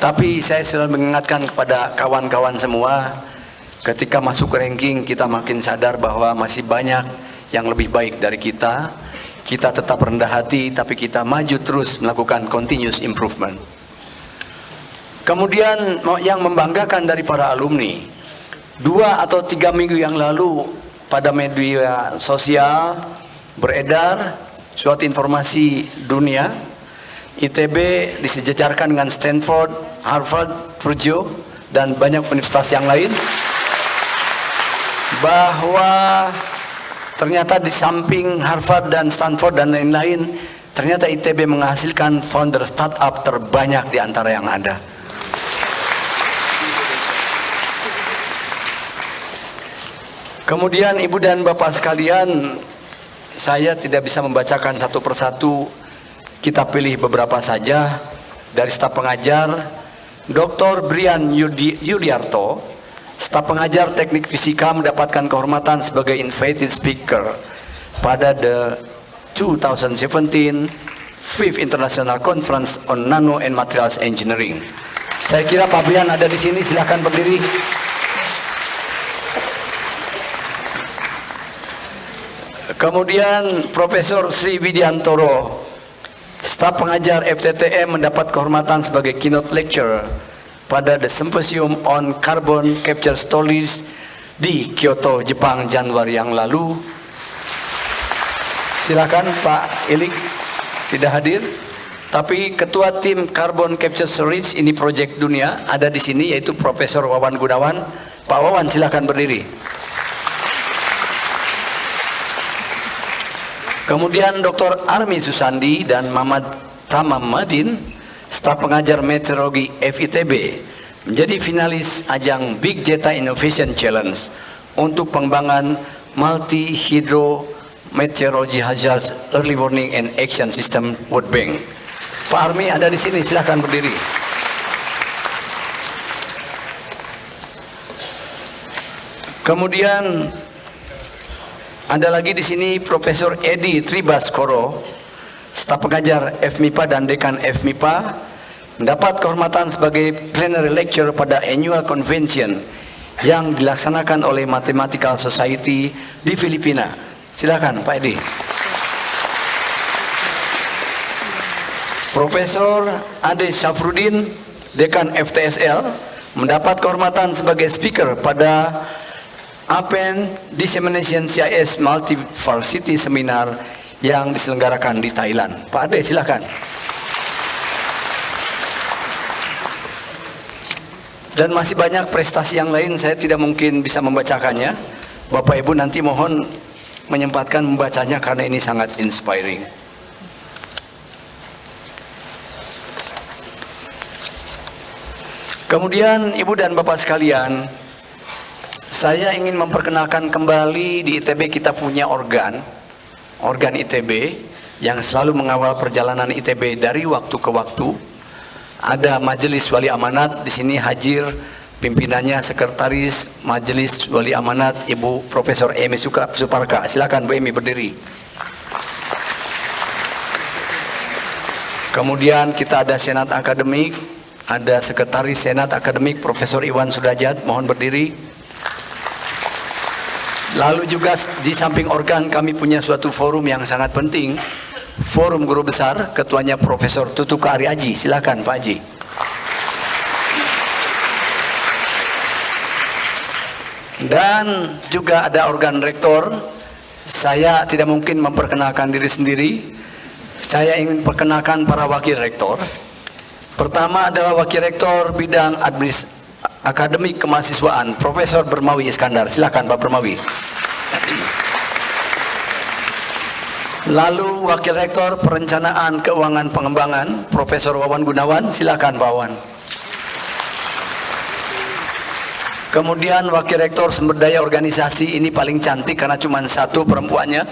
Tapi saya selalu mengingatkan kepada kawan-kawan semua, ketika masuk ranking kita makin sadar bahwa masih banyak yang lebih baik dari kita. Kita tetap rendah hati, tapi kita maju terus melakukan continuous improvement. Kemudian yang membanggakan dari para alumni, 2 atau 3 minggu yang lalu pada media sosial beredar suatu informasi dunia, ITB disejajarkan dengan Stanford, Harvard, Purdue, dan banyak universitas yang lain, bahwa ternyata di samping Harvard dan Stanford dan lain-lain, ternyata ITB menghasilkan founder startup terbanyak di antara yang ada. Kemudian Ibu dan Bapak sekalian, saya tidak bisa membacakan satu persatu, kita pilih beberapa saja. Dari staf pengajar, Dr. Brian Yuliarto, staf pengajar teknik fisika, mendapatkan kehormatan sebagai invited speaker pada the 2017 5th International Conference on Nano and Materials Engineering. Saya kira Pak Brian ada di sini, silakan berdiri. Kemudian Profesor Sri Widiantoro, staf pengajar FTTM, mendapat kehormatan sebagai keynote lecturer pada The Symposium on Carbon Capture Stories di Kyoto, Jepang, Januari yang lalu. Silakan Pak Ilik, tidak hadir. Tapi ketua tim Carbon Capture Storage ini proyek dunia ada di sini, yaitu Profesor Wawan Gunawan. Pak Wawan silakan berdiri. Kemudian Dr. Armi Susandi dan Muhammad Tamam Madin, staf pengajar meteorologi FITB, menjadi finalis ajang Big Data Innovation Challenge untuk pengembangan Multi Hydro Meteorology Hazards Early Warning and Action System World Bank. Pak Armi ada di sini, silahkan berdiri. Kemudian ada lagi di sini Profesor Edi Tribaskoro, staf pengajar FMIPA dan dekan FMIPA, mendapat kehormatan sebagai plenary lecturer pada annual convention yang dilaksanakan oleh Mathematical Society di Filipina. Silakan Pak Edi. Profesor Ade Syafruddin, dekan FTSL, mendapat kehormatan sebagai speaker pada APEN Dissemination CIS Multi-Varsity Seminar yang diselenggarakan di Thailand. Pak Ade silakan. Dan masih banyak prestasi yang lain, saya tidak mungkin bisa membacakannya. Bapak Ibu nanti mohon menyempatkan membacanya karena ini sangat inspiring. Kemudian Ibu dan Bapak sekalian, saya ingin memperkenalkan kembali di ITB kita punya organ ITB yang selalu mengawal perjalanan ITB dari waktu ke waktu. Ada Majelis Wali Amanat, di sini hadir pimpinannya Sekretaris Majelis Wali Amanat Ibu Profesor Emi Suparka. Silakan Bu Emi berdiri. Kemudian kita ada Senat Akademik, ada Sekretaris Senat Akademik Profesor Iwan Sudrajat, mohon berdiri. Lalu juga di samping organ kami punya suatu forum yang sangat penting, Forum Guru Besar, ketuanya Profesor Tutuka Ari Aji. Silakan Pak Aji. Dan juga ada organ rektor. Saya tidak mungkin memperkenalkan diri sendiri. Saya ingin perkenalkan para wakil rektor. Pertama adalah wakil rektor bidang akademik kemahasiswaan, Profesor Bermawi Iskandar. Silakan Pak Bermawi. Lalu wakil rektor perencanaan keuangan pengembangan, Profesor Wawan Gunawan. Silakan Pak Wawan. Kemudian wakil rektor sumber daya organisasi, ini paling cantik karena cuma satu perempuannya,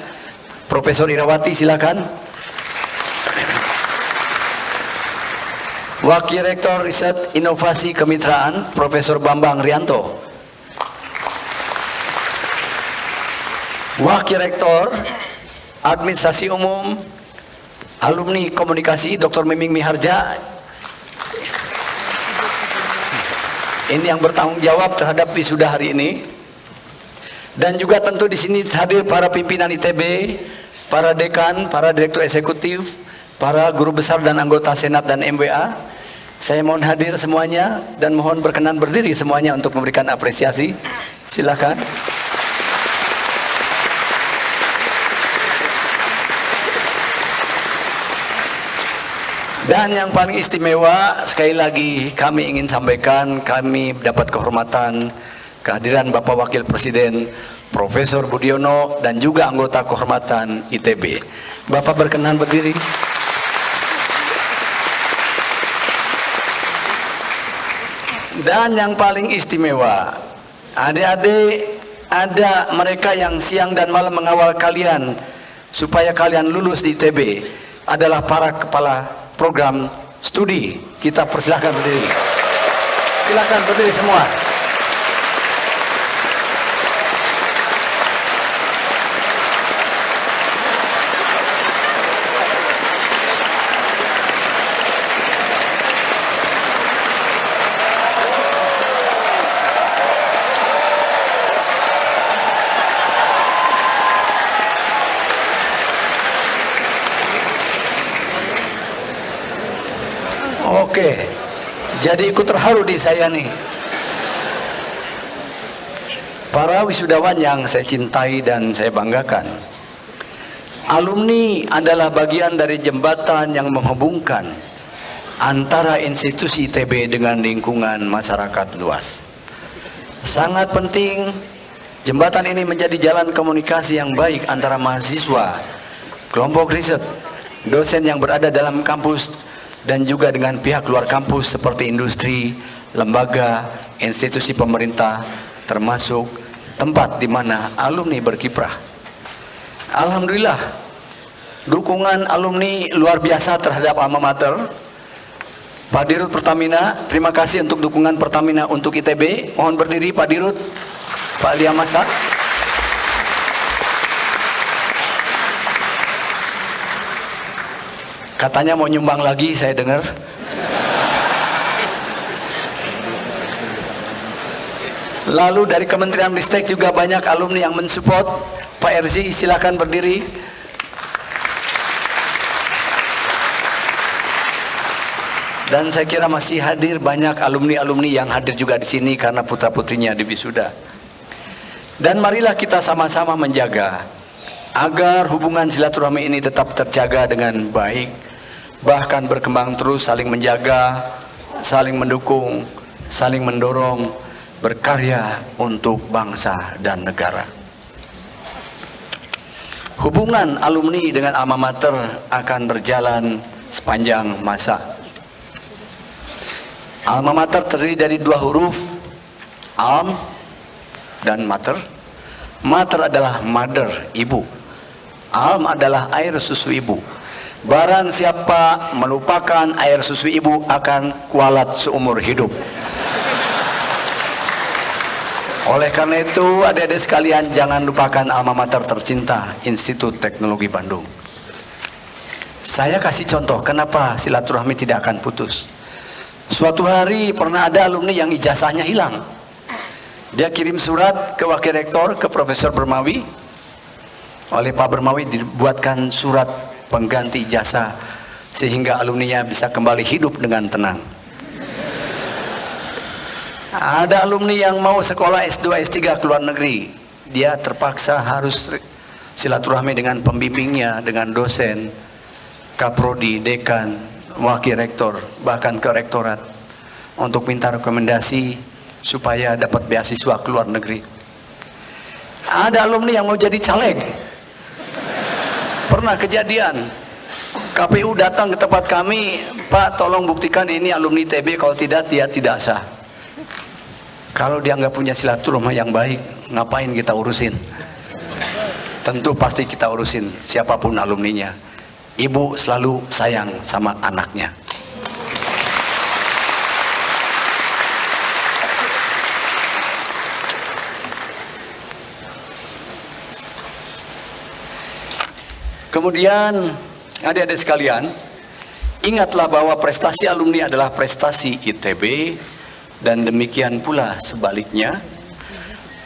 Profesor Irawati. Silakan. Wakil rektor riset inovasi kemitraan, Profesor Bambang Rianto. Wakil rektor administrasi umum alumni komunikasi, Dr. Miming Miharja. Ini yang bertanggung jawab terhadap wisuda hari ini. Dan juga tentu di sini hadir para pimpinan ITB, para dekan, para direktur eksekutif, para guru besar dan anggota Senat dan MWA. Saya mohon hadir semuanya dan mohon berkenan berdiri semuanya untuk memberikan apresiasi. Silakan. Dan yang paling istimewa, sekali lagi kami ingin sampaikan, kami dapat kehormatan kehadiran Bapak Wakil Presiden Profesor Budiono dan juga anggota kehormatan ITB. Bapak berkenan berdiri. Dan yang paling istimewa, adik-adik, ada mereka yang siang dan malam mengawal kalian supaya kalian lulus di ITB, adalah para kepala program studi. Kita persilahkan berdiri. Silakan berdiri semua. Oke, jadi ikut terharu di saya nih. Para wisudawan yang saya cintai dan saya banggakan, alumni adalah bagian dari jembatan yang menghubungkan antara institusi ITB dengan lingkungan masyarakat luas. Sangat penting jembatan ini menjadi jalan komunikasi yang baik antara mahasiswa, kelompok riset, dosen yang berada dalam kampus, dan juga dengan pihak luar kampus seperti industri, lembaga, institusi pemerintah, termasuk tempat di mana alumni berkiprah. Alhamdulillah, dukungan alumni luar biasa terhadap alma mater. Pak Dirut Pertamina, terima kasih untuk dukungan Pertamina untuk ITB. Mohon berdiri Pak Dirut, Pak Lia Masak. Katanya mau nyumbang lagi, saya dengar. Lalu dari Kementerian Ristek juga banyak alumni yang mensupport. Pak Erzi, silakan berdiri. Dan saya kira masih hadir banyak alumni-alumni yang hadir juga di sini karena putra-putrinya di wisuda. Dan marilah kita sama-sama menjaga agar hubungan silaturahmi ini tetap terjaga dengan baik, bahkan berkembang terus, saling menjaga, saling mendukung, saling mendorong, berkarya untuk bangsa dan negara. Hubungan alumni dengan alma mater akan berjalan sepanjang masa. Alma mater terdiri dari dua huruf, alm dan mater. Mater adalah mother, ibu. Alm adalah air susu ibu. Barang siapa melupakan air susu ibu akan kualat seumur hidup. Oleh karena itu, adik-adik sekalian, jangan lupakan alma mater tercinta, Institut Teknologi Bandung. Saya kasih contoh kenapa silaturahmi tidak akan putus. Suatu hari pernah ada alumni yang ijazahnya hilang. Dia kirim surat ke wakil rektor, ke Profesor Bermawi. Oleh Pak Bermawi dibuatkan surat pengganti ijazah sehingga alumninya bisa kembali hidup dengan tenang. Ada alumni yang mau sekolah S2, S3 ke luar negeri. Dia terpaksa harus silaturahmi dengan pembimbingnya, dengan dosen, kaprodi, dekan, wakil rektor, bahkan ke rektorat untuk minta rekomendasi supaya dapat beasiswa ke luar negeri. Ada alumni yang mau jadi caleg. Pernah kejadian, KPU datang ke tempat kami, Pak tolong buktikan ini alumni ITB, kalau tidak dia tidak sah. Kalau dia nggak punya silaturahmi yang baik, ngapain kita urusin? Tentu pasti kita urusin siapapun alumninya. Ibu selalu sayang sama anaknya. Kemudian adik-adik sekalian, ingatlah bahwa prestasi alumni adalah prestasi ITB, dan demikian pula sebaliknya.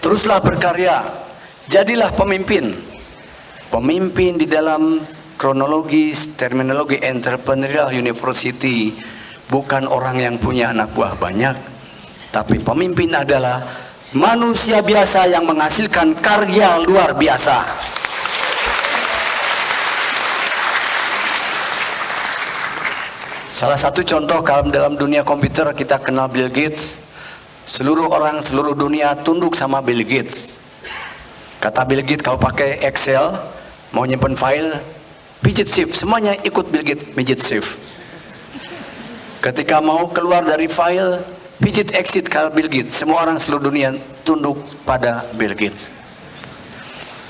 Teruslah berkarya, jadilah pemimpin. Pemimpin di dalam kronologis terminologi entrepreneurial university bukan orang yang punya anak buah banyak, tapi pemimpin adalah manusia biasa yang menghasilkan karya luar biasa. Salah satu contoh kalau dalam dunia komputer kita kenal Bill Gates. Seluruh orang seluruh dunia tunduk sama Bill Gates. Kata Bill Gates kalau pakai Excel mau nyimpen file, pijit shift, semuanya ikut Bill Gates pijit shift. Ketika mau keluar dari file, pijit exit kalau Bill Gates. Semua orang seluruh dunia tunduk pada Bill Gates.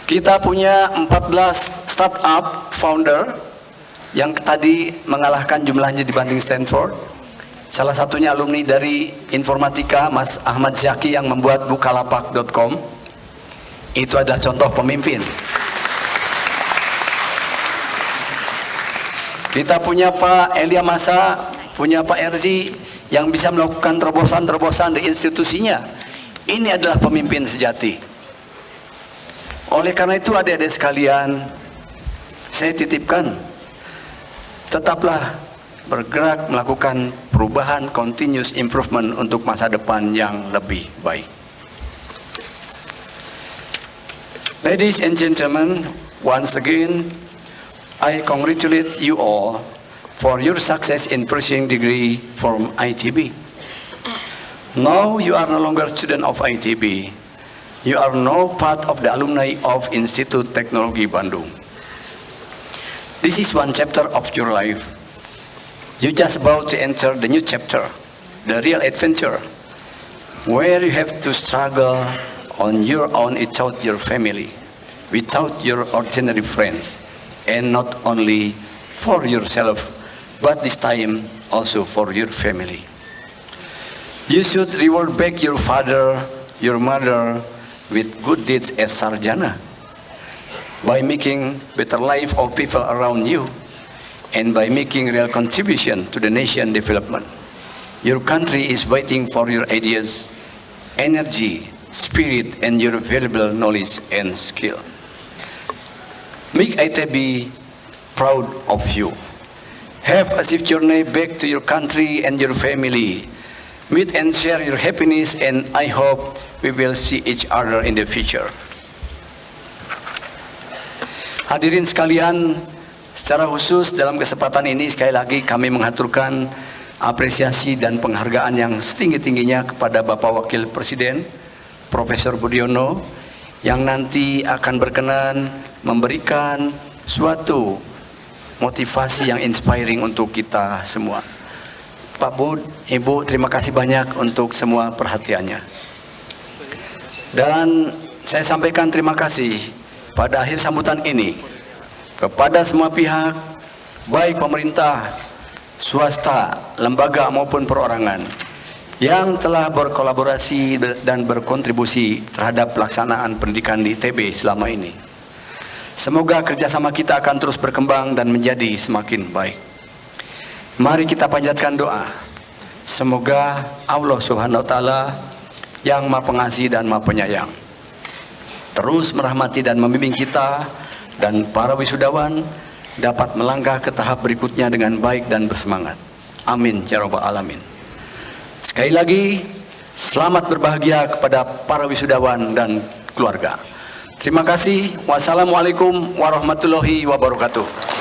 Kita punya 14 startup founder yang tadi mengalahkan jumlahnya dibanding Stanford. Salah satunya alumni dari informatika, Mas Ahmad Zaki yang membuat bukalapak.com. Itu adalah contoh pemimpin. Kita punya Pak Elia Masa, punya Pak Erzi yang bisa melakukan terobosan-terobosan di institusinya. Ini adalah pemimpin sejati. Oleh karena itu adik-adik sekalian, saya titipkan, tetaplah bergerak melakukan perubahan, continuous improvement untuk masa depan yang lebih baik. Ladies and gentlemen, once again, I congratulate you all for your success in pursuing degree from ITB. Now you are no longer student of ITB. You are now part of the alumni of Institut Teknologi Bandung. This is one chapter of your life. You're just about to enter the new chapter, the real adventure, where you have to struggle on your own without your family, without your ordinary friends, and not only for yourself, but this time also for your family. You should reward back your father, your mother, with good deeds as sarjana, by making better life of people around you, and by making real contribution to the nation development. Your country is waiting for your ideas, energy, spirit, and your valuable knowledge and skill. Make ITB proud of you. Have a safe journey back to your country and your family. Meet and share your happiness, and I hope we will see each other in the future. Hadirin sekalian, secara khusus dalam kesempatan ini sekali lagi kami mengaturkan apresiasi dan penghargaan yang setinggi-tingginya kepada Bapak Wakil Presiden Profesor Budiono yang nanti akan berkenan memberikan suatu motivasi yang inspiring untuk kita semua. Pak Bud, Ibu, terima kasih banyak untuk semua perhatiannya. Dan saya sampaikan terima kasih pada akhir sambutan ini kepada semua pihak, baik pemerintah, swasta, lembaga maupun perorangan yang telah berkolaborasi dan berkontribusi terhadap pelaksanaan pendidikan di ITB selama ini. Semoga kerjasama kita akan terus berkembang dan menjadi semakin baik. Mari kita panjatkan doa. Semoga Allah Subhanahu wa Ta'ala yang Maha Pengasih dan Maha Penyayang terus merahmati dan membimbing kita dan para wisudawan dapat melangkah ke tahap berikutnya dengan baik dan bersemangat. Amin ya rabbal alamin. Sekali lagi, selamat berbahagia kepada para wisudawan dan keluarga. Terima kasih. Wassalamualaikum warahmatullahi wabarakatuh.